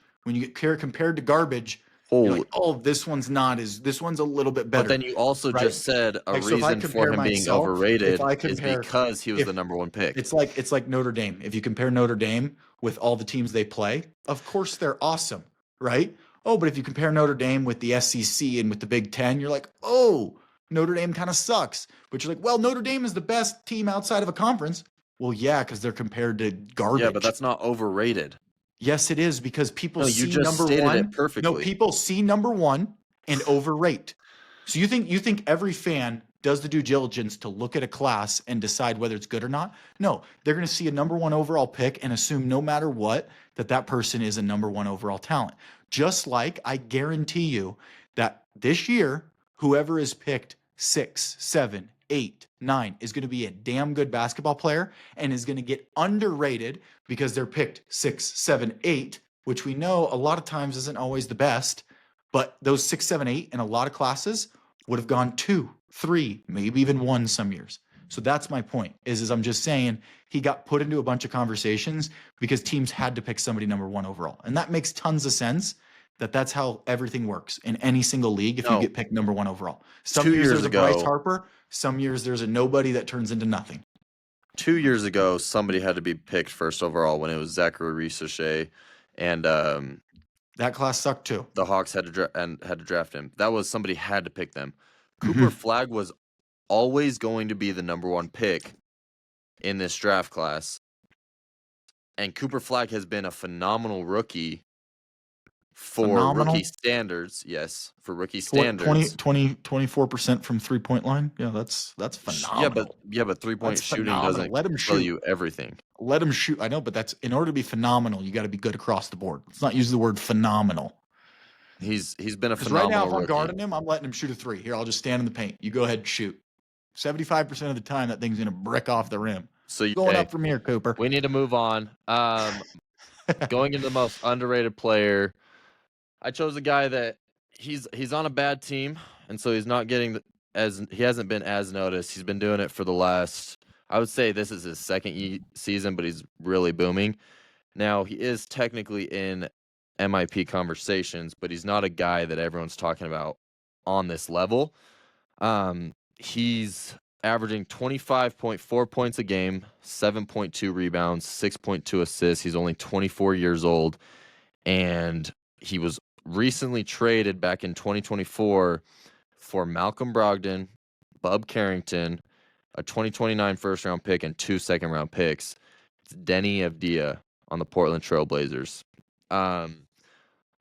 You're Holy. like, oh, this one's a little bit But better, then you also right? just said a Like, so if I reason for compare him being myself, if overrated I is compare, because he was the if number one pick. it's like Notre Dame. If you compare Notre Dame with all the teams they play, of course they're awesome, right? Oh, but if you compare Notre Dame with the SEC and with the Big Ten, you're like, oh, Notre Dame kind of sucks. But you're like, well, Notre Dame is the best team outside of a conference. Well, yeah, because they're compared to Yeah, but garbage. that's not overrated. Yes, it is because people No, you see just number stated it one. No, perfectly. people see number one and overrate. So you think every fan does the due diligence to look at a class and decide whether it's good or not? No, they're going to see a number one overall pick and assume no matter what that that person is a number one overall talent. Just like I guarantee you that this year, whoever is picked 6, 7, 8, 9 is going to be a damn good basketball player and is going to get underrated because they're picked 6, 7, 8, which we know a lot of times isn't always the best. But those 6, 7, 8 in a lot of classes would have gone 2, 3, maybe even 1 some years. So that's my point. Is I'm just saying he got put into a bunch of conversations because teams had to pick somebody number one overall, and that makes tons of sense. That's how everything works in any single league. If you No, get picked number one overall, some 2 years years there's a Bryce ago, Harper, some years there's a nobody that turns into nothing. 2 years ago, somebody had to be picked first overall when it was Zachary Ricochet, and That class sucked too. the Hawks had to draft him. That was somebody had to pick them. Cooper Mhm. Flagg was always going to be the number one pick in this draft class, and Cooper Flagg has been a phenomenal rookie for rookie Phenomenal. standards. Yes, for rookie What, standards. 24% from 3-point line? Yeah, that's phenomenal. Yeah, but That's 3-point shooting phenomenal. doesn't Let him tell shoot. you everything. Let him shoot. I know, but that's in order to be phenomenal, you got to be good across the board. Let's not use the word phenomenal. He's been a Because right now, phenomenal if I'm rookie. guarding him, I'm letting him shoot a three. Here, I'll just stand in the paint. You go ahead and shoot. 75% of the time, that thing's going to brick off the rim. So Going hey, up from here, Cooper. we need to move on. Going into the most underrated player, I chose a guy that he's on a bad team, and so he's not getting he hasn't been as noticed. He's been doing it for the last, I would say this is his second season, but he's really booming. Now he is technically in MIP conversations, but he's not a guy that everyone's talking about on this level. He's averaging 25.4 points a game, 7.2 rebounds, 6.2 assists. He's only 24 years old, and he was recently traded back in 2024 for Malcolm Brogdon, Bub Carrington, a 2029 first round pick, and 2 second-round picks. It's Denny Avdia on the Portland Trailblazers.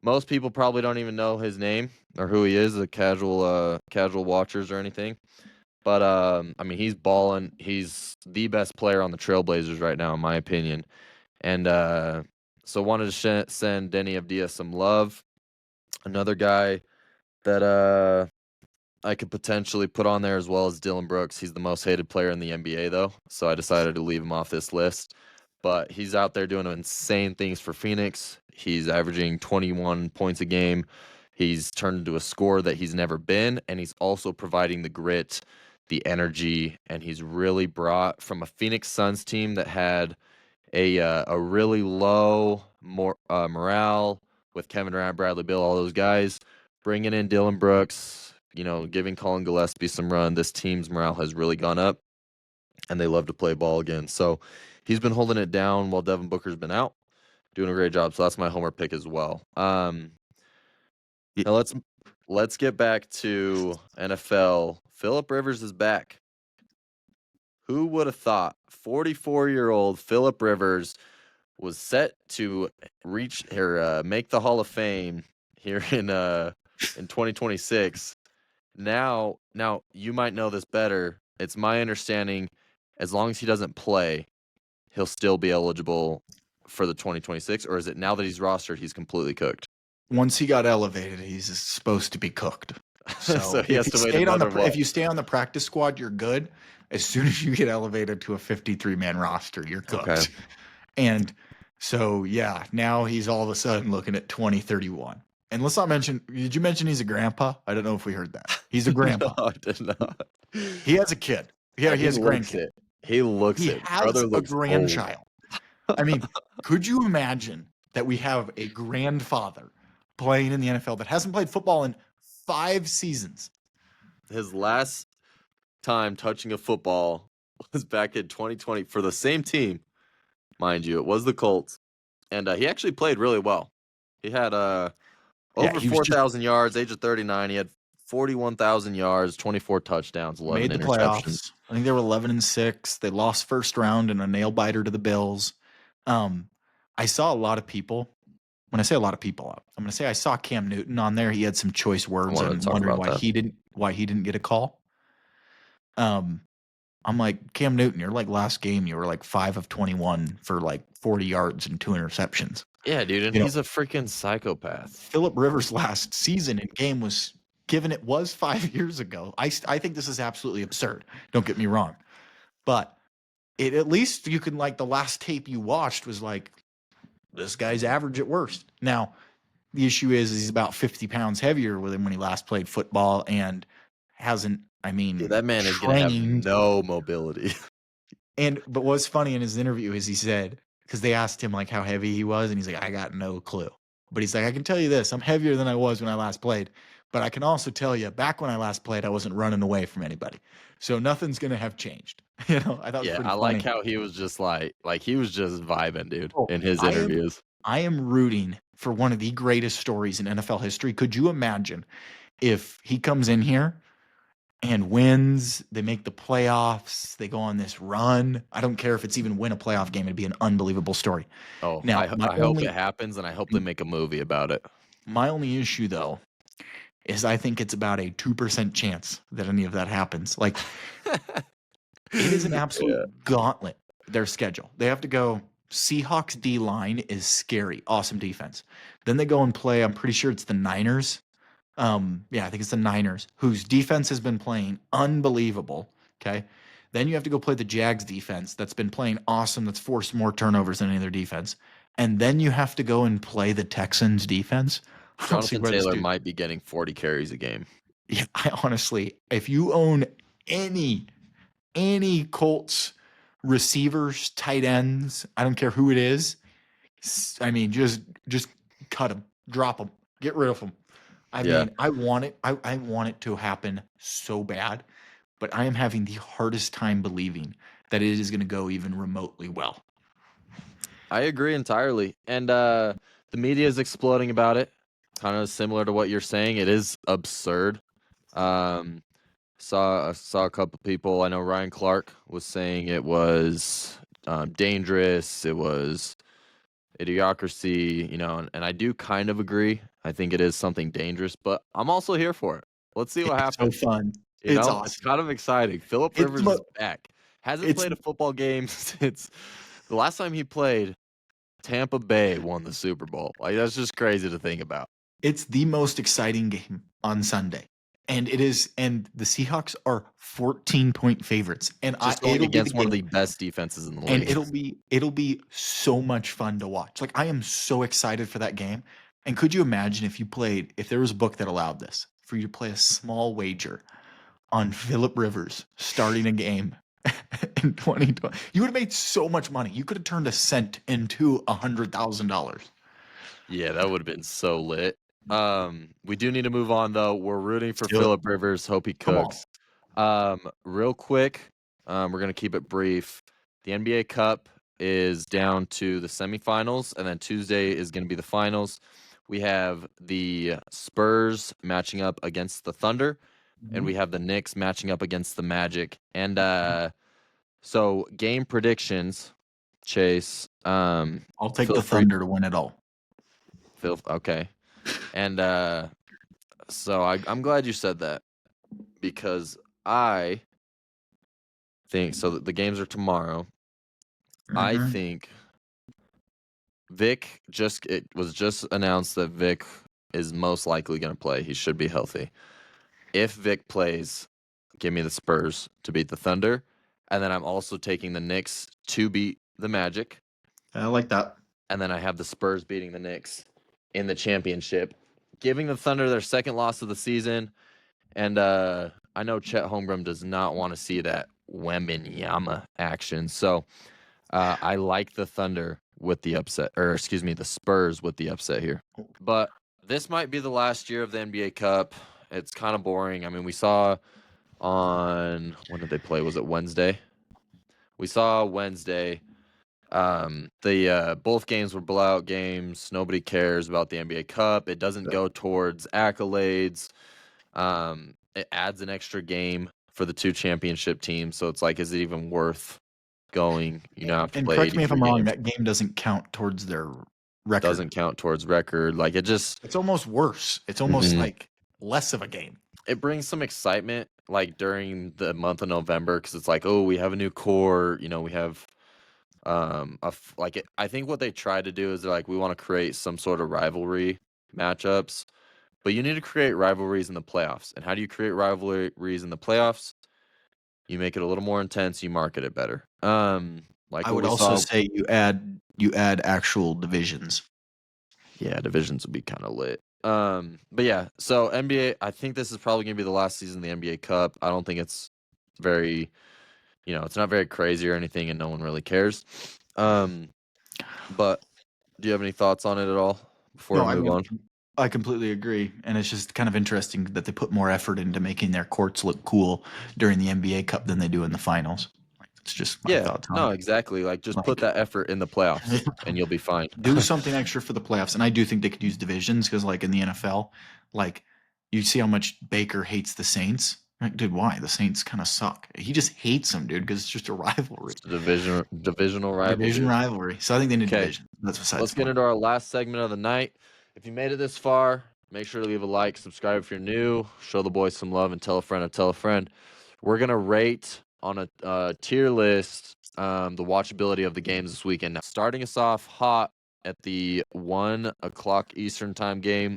Most people probably don't even know his name or who he is, the casual watchers or anything. But I mean, he's balling. He's the best player on the Trailblazers right now, in my opinion. And so wanted to send Denny Avdia some love. Another guy that I could potentially put on there as well as Dylan Brooks. He's the most hated player in the NBA, though, so I decided to leave him off this list. But he's out there doing insane things for Phoenix. He's averaging 21 points a game. He's turned into a scorer that he's never been, and he's also providing the grit, the energy, and he's really brought from a Phoenix Suns team that had a really low morale with Kevin Durant, Bradley Beal, all those guys. Bringing in Dylan Brooks, giving Colin Gillespie some run. This team's morale has really gone up, and they love to play ball again. So he's been holding it down while Devin Booker's been out, doing a great job. So that's my homer pick as well. Now let's get back to NFL. Philip Rivers is back. Who would have thought 44-year-old Philip Rivers was set to reach or make the Hall of Fame here in 2026. Now you might know this better. It's my understanding, as long as he doesn't play, he'll still be eligible for the 2026. Or is it now that he's rostered, he's completely cooked? Once he got elevated, he's supposed to be cooked. So, he if has you to wait stayed on another if you stay on the practice squad, you're good. As soon as you get elevated to a 53-man roster, you're cooked. Okay. And so, yeah, now he's all of a sudden looking at 2031. And let's not mention, did you mention he's a grandpa? I don't know if we heard that. He's a grandpa. No, I did not. He has a kid. Yeah, he has a looks grandkid. it. He looks He it. has Brother a looks old. grandchild. I mean, could you imagine that we have a grandfather playing in the NFL that hasn't played football in 5 seasons. His last time touching a football was back in 2020 for the same team, mind you. It was the Colts, and he actually played really well. He had Yeah, over he was just 4,000 yards, age of 39. He had 41,000 yards, 24 touchdowns, 11 made the interceptions. playoffs. I think they were 11-6. They lost first round in a nail biter to the Bills. I saw a lot of people. When I say a lot of people, I'm going to say I saw Cam Newton on there. He had some choice I words wanted to and talk wondering about that. why he didn't get a call. I'm like, Cam Newton, you're like last game you were like 5 of 21 for like 40 yards and 2 interceptions. Yeah, dude, and You know, he's a freaking psychopath. Philip Rivers' last season in game was, given it was 5 years ago. I think this is absolutely absurd. Don't get me wrong, but it at least you can, like, the last tape you watched was like, this guy's average at worst. Now the issue is he's about 50 pounds heavier than when he last played football and hasn't, Dude, that man is gonna have trained. no mobility. But what's funny in his interview is he said, because they asked him like how heavy he was, and he's like, I got no clue. But he's like, I can tell you this, I'm heavier than I was when I last played. But I can also tell you, back when I last played, I wasn't running away from anybody. So nothing's gonna have changed. I thought it was Yeah, pretty I like funny. how he was just like he was just vibing, dude, Oh, in his I am interviews. I am rooting for one of the greatest stories in NFL history. Could you imagine if he comes in here and wins, they make the playoffs, they go on this run? I don't care if it's even win a playoff game, it'd be an unbelievable story. Oh, Now, I hope it happens, and I hope they make a movie about it. my only issue though is I think it's about a 2% chance that any of that happens. Like, it is an absolute Yeah. gauntlet, their schedule. They have to go. Seahawks D line is scary, awesome defense. Then they go and play, I'm pretty sure it's the Niners. Yeah, I think it's the Niners, whose defense has been playing unbelievable. Okay. Then you have to go play the Jags defense that's been playing awesome, that's forced more turnovers than any other defense. And then you have to go and play the Texans defense. I don't see Jonathan where this Taylor dude. might be getting 40 carries a game. Yeah, I honestly, if you own any Colts receivers, tight ends, I don't care who it is. I mean, just cut them, drop them, get rid of them. I Yeah. mean, I want it. I want it to happen so bad, but I am having the hardest time believing that it is going to go even remotely well. I agree entirely. And the media is exploding about it. Kind of similar to what you're saying. It is absurd. Saw a couple people. I know Ryan Clark was saying it was dangerous. It was idiocracy, and I do kind of agree. I think it is something dangerous, but I'm also here for it. Let's see what It's so happens. fun. It's It's awesome. kind of exciting. Philip It's Rivers is mo- back. Hasn't it's played a football game since the last time he played. Tampa Bay won the Super Bowl. Like, that's just crazy to think about. it's the most exciting game on Sunday. And it is, and the Seahawks are 14-point favorites. And Just going it'll be the against one of game. the best defenses in the And league. it'll be so much fun to watch. Like, I am so excited for that game. And could you imagine if there was a book that allowed this for you to play a small wager on Philip Rivers starting a game in 2020? You would have made so much money. You could have turned a cent into $100,000. Yeah, that would have been so lit. We do need to move on though. We're rooting for Do it. Philip Rivers. Hope he Come on. cooks. Real quick, we're gonna keep it brief. The NBA Cup is down to the semifinals, and then Tuesday is gonna be the finals. We have the Spurs matching up against the Thunder, and we have the Knicks matching up against the Magic. And so game predictions, Chase. I'll take Feel the free. Thunder to win it all. Okay. And so I'm glad you said that because I think so. The games are tomorrow. I Mhm. think it was just announced that Vic is most likely going to play. He should be healthy. If Vic plays, give me the Spurs to beat the Thunder, and then I'm also taking the Knicks to beat the Magic, I like that. and then I have the Spurs beating the Knicks in the championship, giving the Thunder their second loss of the season. And I know Chet Holmgren does not want to see that Wembenyama action. So I like the Thunder with the upset, or excuse me, the Spurs with the upset here. But this might be the last year of the NBA Cup. It's kind of boring. I mean, we saw on when did they play? Was it Wednesday? We saw Wednesday. The both games were blowout games. Nobody cares about the NBA Cup. It doesn't go towards accolades. It adds an extra game for the two championship teams, so it's like, is it even worth going? You now have to And play correct me if 83 I'm wrong, games. that game doesn't count towards their record. Doesn't count towards record. Like it just It's almost worse. It's almost Mhm. like less of a game. It brings some excitement like during the month of November because it's like, oh, we have a new core. We have I think what they try to do is they're like, we want to create some sort of rivalry matchups, but you need to create rivalries in the playoffs. And how do you create rivalries in the playoffs? You make it a little more intense. You market it better. Like I what would we also saw. say you add actual divisions. Yeah, divisions would be kind of lit. But yeah, so NBA. I think this is probably gonna be the last season of the NBA Cup. I don't think it's very, it's not very crazy or anything, and no one really cares. Um, but do you have any thoughts on it at all before No, we I move mean on? I completely agree, and it's just kind of interesting that they put more effort into making their courts look cool during the NBA Cup than they do in the finals. Like, that's just my Yeah, thoughts on no, it. exactly. Like, just put Like, that effort in the playoffs, and you'll be fine. do something extra for the playoffs, and I do think they could use divisions because, like in the NFL, like you see how much Baker hates the Saints. Like, dude, why? The Saints kind of suck. He just hates them, dude, because it's just a rivalry, Just a divisional division rivalry. rivalry. So I think they need Okay, division. That's besides let's the get point. into our last segment of the night. If you made it this far, make sure to leave a like, subscribe if you're new, show the boys some love, and tell a friend to tell a friend. We're gonna rate on a tier list the watchability of the games this weekend. Now, starting us off hot at the 1 o'clock Eastern time game,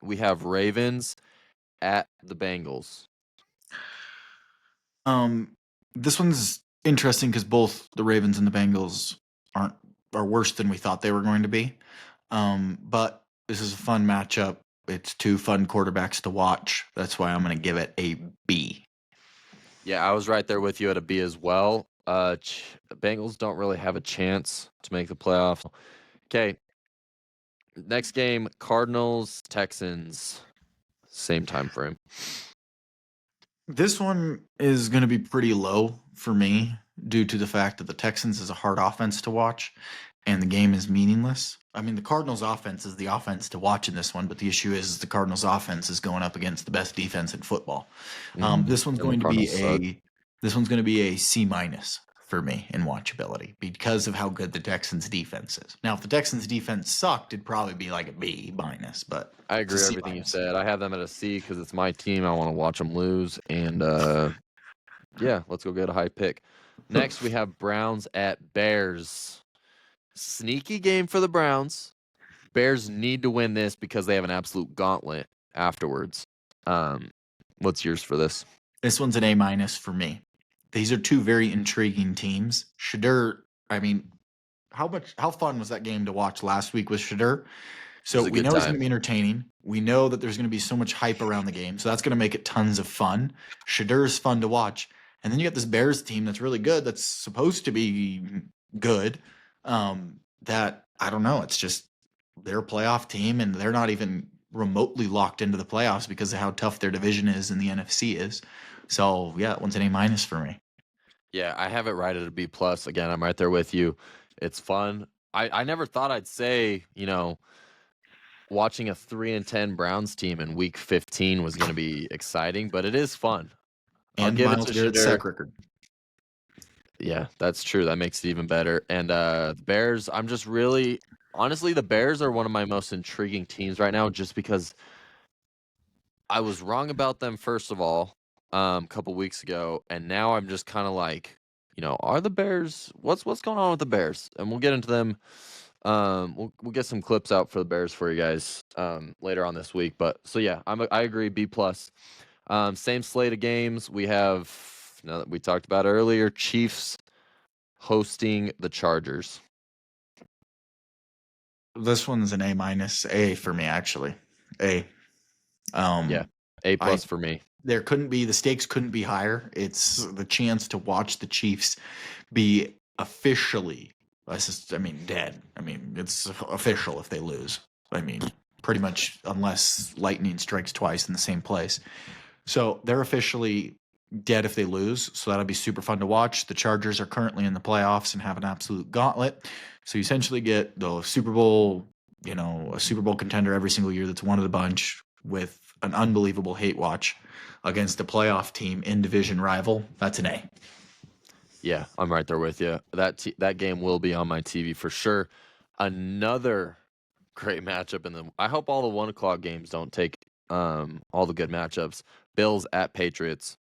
we have Ravens at the Bengals. Um, this one's interesting because both the Ravens and the Bengals are worse than we thought they were going to be. But this is a fun matchup. It's two fun quarterbacks to watch. That's why I'm going to give it a B. Yeah, I was right there with you at a B as well. Bengals don't really have a chance to make the playoffs. Okay, next game, Cardinals, Texans. Same time frame. This one is going to be pretty low for me due to the fact that the Texans is a hard offense to watch and the game is meaningless. I mean, the Cardinals offense is the offense to watch in this one, but the issue is the Cardinals offense is going up against the best defense in football. This one's And the going to be Cardinals suck. a C minus for me in watchability because of how good the Texans defense is. Now, if the Texans defense sucked, it'd probably be like a B minus, but I it's a agree with C everything you minus. said. I have them at a C because it's my team. I want to watch them lose. And yeah, let's go get a high pick. Next, we have Browns at Bears. Sneaky game for the Browns. Bears need to win this because they have an absolute gauntlet afterwards. Um, what's yours for this? This one's an A minus for me. These are two very intriguing teams. Shadur, I mean, how fun was that game to watch last week with Shadur? It So was a we good know he's going time. to be entertaining. We know that there's going to be so much hype around the game. So that's going to make it tons of fun. Shadur's fun to watch. And then you got this Bears team that's really good, that's supposed to be good. That I don't know. It's just they're a playoff team and they're not even remotely locked into the playoffs because of how tough their division is and the NFC is. So yeah, that one's an A minus for me. Yeah, I have it right at a B plus. Again, I'm right there with you. It's fun. I never thought I'd say, watching a 3-10 Browns team in week 15 was going to be exciting, but it is fun. I'll And give it Miles to Garrett's Shadur. sack record. Yeah, that's true. That makes it even better. And the Bears, I'm just really honestly, the Bears are one of my most intriguing teams right now just because I was wrong about them first of all, a couple weeks ago, and now I'm just kind of like, are the Bears what's going on with the Bears? And we'll get into them. We'll get some clips out for the Bears for you guys later on this week. But so yeah, I agree B plus. Same slate of games. We have now that we talked about earlier, Chiefs hosting the Chargers. This one's an A minus, A for me actually. A. Yeah, Um, A I plus for me. the stakes couldn't be higher. It's the chance to watch the Chiefs be officially, I mean, dead. I mean, it's official if they lose. I mean, pretty much unless lightning strikes twice in the same place. So they're officially dead if they lose. So that'll be super fun to watch. The Chargers are currently in the playoffs and have an absolute gauntlet. So you essentially get the Super Bowl, a Super Bowl contender every single year that's one of the bunch with an unbelievable hate watch against a playoff team in division rival. That's an A. Yeah, I'm right there with you. That game will be on my TV for sure. Another great matchup I hope all the 1 o'clock games don't take all the good matchups. Bills at Patriots.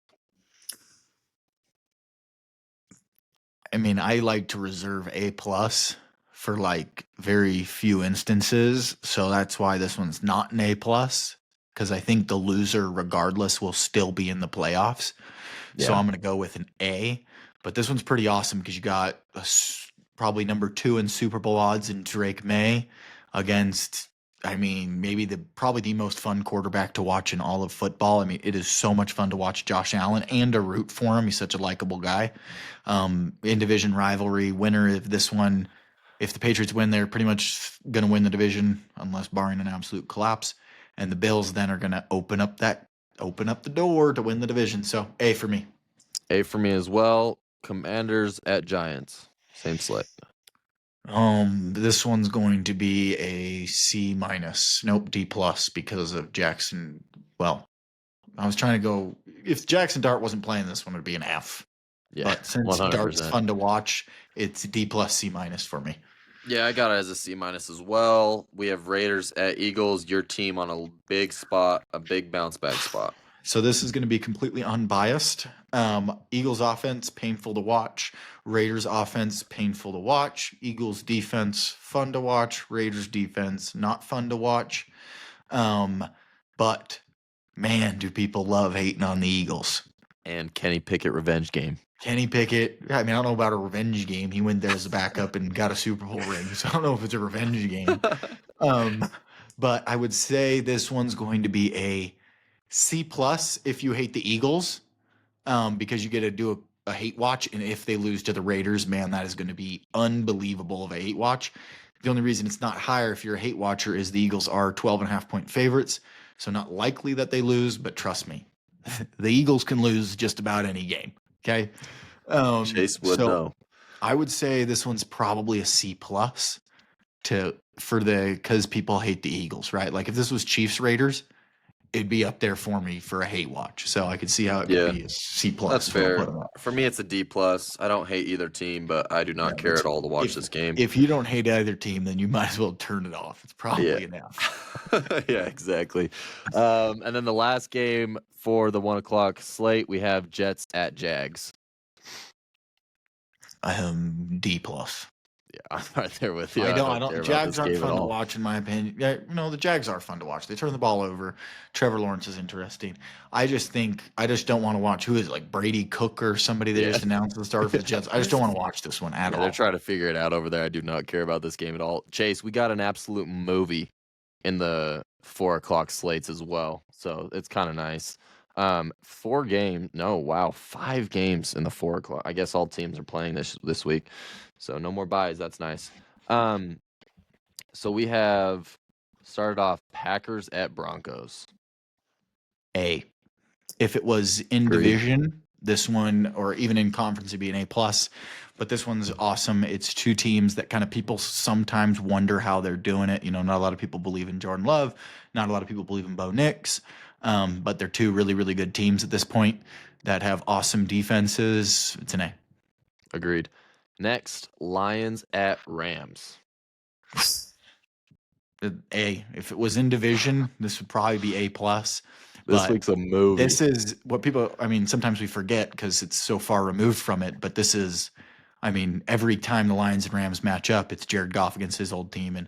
I mean, I like to reserve A plus for like very few instances, so that's why this one's not an A plus because I think the loser, regardless, will still be in the playoffs. So Yeah. I'm going to go with an A. But this one's pretty awesome because you got probably number 2 in Super Bowl odds in Drake May against, I mean, probably the most fun quarterback to watch in all of football. I mean, it is so much fun to watch Josh Allen and to root for him. He's such a likable guy. In division rivalry, winner of this one, if the Patriots win, they're pretty much going to win the division unless barring an absolute collapse. And the Bills then are going to open up the door to win the division. So A for me. A for me as well. Commanders at Giants. Same slate. This one's going to be a C minus. Nope, D plus because of Jackson. Well, I was trying to go. If Jackson Dart wasn't playing this one, it would be an F. Yeah, But since 100%. Dart's fun to watch, it's D plus C minus for me. Yeah, I got it as a C minus as well. We have Raiders at Eagles. Your team on a big spot, a big bounce back spot. So this is going to be completely unbiased. Eagles offense, painful to watch. Raiders offense, painful to watch. Eagles defense, fun to watch. Raiders defense, not fun to watch. But man, do people love hating on the Eagles. And Kenny Pickett revenge game. Kenny Pickett, I mean, I don't know about a revenge game. He went there as a backup and got a Super Bowl ring. So I don't know if it's a revenge game. But I would say this one's going to be a C plus if you hate the Eagles, because you get to do a hate watch. And if they lose to the Raiders, man, that is going to be unbelievable of a hate watch. The only reason it's not higher if you're a hate watcher is the Eagles are 12.5-point favorites. So not likely that they lose, but trust me, the Eagles can lose just about any game. Okay. Chase would know. I would say this one's probably a C plus because people hate the Eagles, right? Like if this was Chiefs Raiders, it'd be up there for me for a hate watch. So I could see how it could be a C plus. That's fair. For me, it's a D plus. I don't hate either team, but I do not care at all to watch this game. If you don't hate either team, then you might as well turn it off. It's probably an F. Yeah, exactly. And then the last game for the 1 o'clock slate, we have Jets at Jags. D plus. Yeah, I'm right there with you. I don't. Jags aren't fun to watch, in my opinion. Yeah, the Jags are fun to watch. They turn the ball over. Trevor Lawrence is interesting. I just don't want to watch. Who is it, like Brady Cook or somebody they just announced the start for the Jets? I just don't want to watch this one at all. They're trying to figure it out over there. I do not care about this game at all. Chase, we got an absolute movie in the 4 o'clock slates as well, so it's kind of nice. 5 games in the 4 o'clock. I guess all teams are playing this week, so no more buys. That's nice. So we have started off Packers at Broncos. A. If it was in division, this one, or even in conference, it'd be an A plus. But this one's awesome. It's two teams that kind of people sometimes wonder how they're doing it. Not a lot of people believe in Jordan Love. Not a lot of people believe in Bo Nix. But they're two really, really good teams at this point that have awesome defenses. It's an A. Agreed. Next, Lions at Rams. A. If it was in division, this would probably be A plus. This week's a movie. This is what people, sometimes we forget because it's so far removed from it, but this is, every time the Lions and Rams match up, it's Jared Goff against his old team and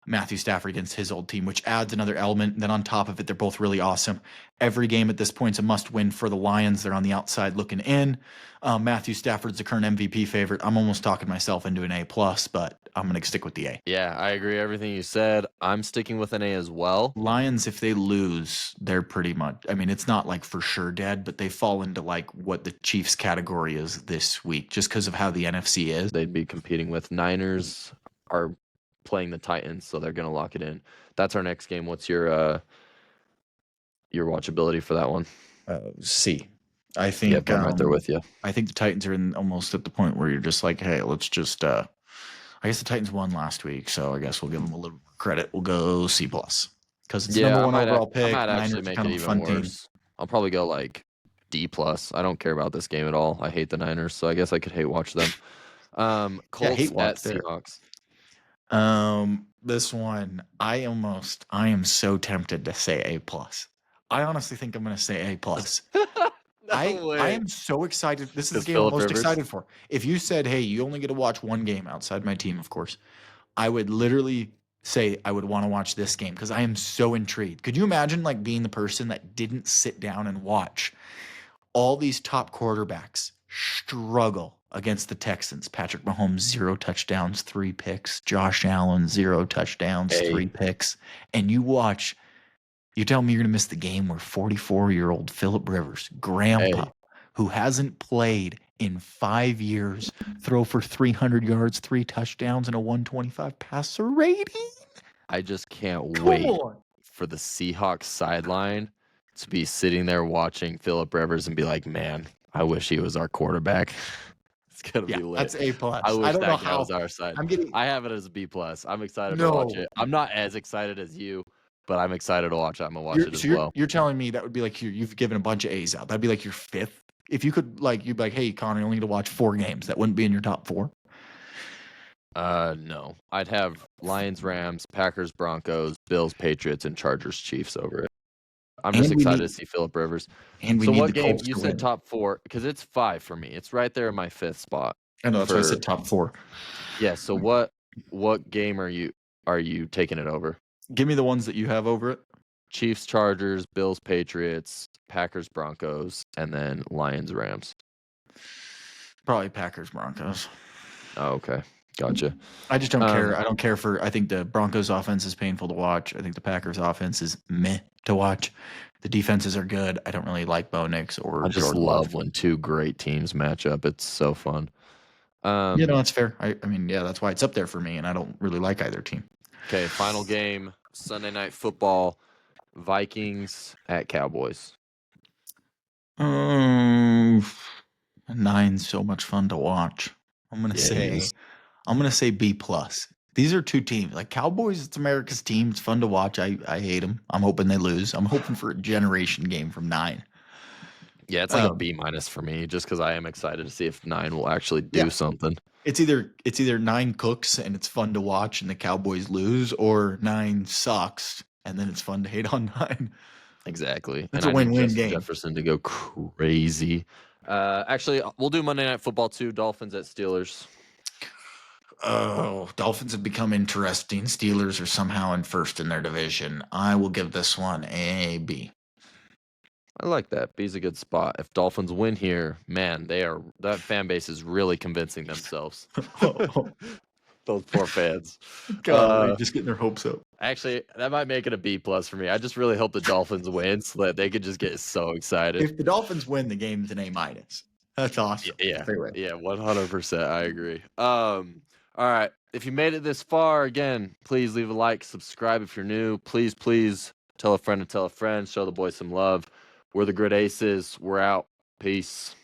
Matthew Stafford against his old team, which adds another element. And then on top of it, they're both really awesome. Every game at this point is a must-win for the Lions. They're on the outside looking in. Matthew Stafford's the current MVP favorite. I'm almost talking myself into an A+, but I'm going to stick with the A. Yeah, I agree everything you said. I'm sticking with an A as well. Lions, if they lose, they're pretty much, it's not like for sure dead, but they fall into like what the Chiefs category is this week just because of how the NFC is. They'd be competing with Niners are playing the Titans, so they're gonna lock it in. That's our next game. What's your watchability for that one? C. I Yep, think I'm right there with you. I think the Titans are in almost at the point where you're just like, hey, let's just. I guess the Titans won last week, so I guess we'll give them a little credit. We'll go C plus because it's the number Yeah, one overall I pick. might actually Niners are make kind it of a even fun team. worse. I'll probably go like D plus. I don't care about this game at all. I hate the Niners, so I guess I could hate watch them. Yeah, hate Colts at watch there. Seahawks. This one, I am so tempted to say A plus. I honestly think I'm going to say A plus. No I way. am so excited. This is the It's game I'm Philip most Rivers. excited for. If you said, hey, you only get to watch one game outside my team, of course, I would literally say I would want to watch this game because I am so intrigued. Could you imagine like being the person that didn't sit down and watch all these top quarterbacks struggle against the Texans? Patrick Mahomes, 0 touchdowns, 3 picks. Josh Allen, 0 touchdowns, 3 A. picks. And you tell me you're going to miss the game where 44-year-old Philip Rivers, grandpa, A. who hasn't played in 5 years, throw for 300 yards, 3 touchdowns, and a 125 passer rating? I just can't Come wait on. for the Seahawks sideline to be sitting there watching Philip Rivers and be like, man, I wish he was our quarterback. It's gonna Yeah, be lit. that's A I plus. I wish don't know that guy how was our side. I'm getting I have it as a B plus. I'm excited to watch no. it. I'm not as excited as you, but I'm excited to watch it. I'm gonna watch it as You're well. you're telling me that would be like you've given a bunch of A's out. That'd be like your fifth. If you could like you'd be like, hey Connor, you only need to watch 4 games. That wouldn't be in your top 4. No. I'd have Lions, Rams, Packers, Broncos, Bills, Patriots, and Chargers, Chiefs over it. I'm just And we excited to need see Philip Rivers. and we So need what the game Colts you to said win. top 4 because it's 5 for me. It's right there in my 5th spot I know that's why I for said top 4. yeah. So what game are you taking it over? Give me the ones that you have over it. Chiefs, Chargers, Bills, Patriots, Packers, Broncos, and then Lions, Rams. Probably Packers Broncos. Oh, okay. Gotcha. I just don't care. Um, I don't care for. I think the Broncos offense is painful to watch. I think the Packers offense is meh to watch. The defenses are good. I don't really like Bo Nix or I just Jordan Love. love when 2 great teams match up. It's so fun. That's fair. I mean, yeah, that's why it's up there for me, and I don't really like either team. Okay, final game, Sunday Night Football, Vikings at Cowboys. Um, 9's so much fun to watch. I'm gonna Yeah, it say is. I'm gonna say B plus. These are 2 teams. Like Cowboys, it's America's team. It's fun to watch. I hate them. I'm hoping they lose. I'm hoping for a generation game from 9. Yeah, it's like a Um, B minus for me, just because I am excited to see if 9 will actually yeah, do something. it's either 9 cooks and it's fun to watch and the Cowboys lose, or 9 sucks and then it's fun to hate on 9. Exactly. That's And a I need win-win Justin game. Jefferson to go crazy. Actually, we'll do Monday Night Football too. Dolphins at Steelers. Oh, Dolphins have become interesting. Steelers are somehow in first in their division. I will give this one a B. I like that. B's a good spot. If Dolphins win here, man, that fan base is really convincing themselves. Those poor fans. Golly, just getting their hopes up. Actually, that might make it a B plus for me. I just really hope the Dolphins win so that they could just get so excited. If the Dolphins win, the game's an A minus. That's awesome. Yeah, Fair way. yeah, 100%. I agree. All right. If you made it this far, again, please leave a like, subscribe if you're new. Please, please tell a friend to tell a friend. Show the boys some love. We're the Grid Aces. We're out. Peace.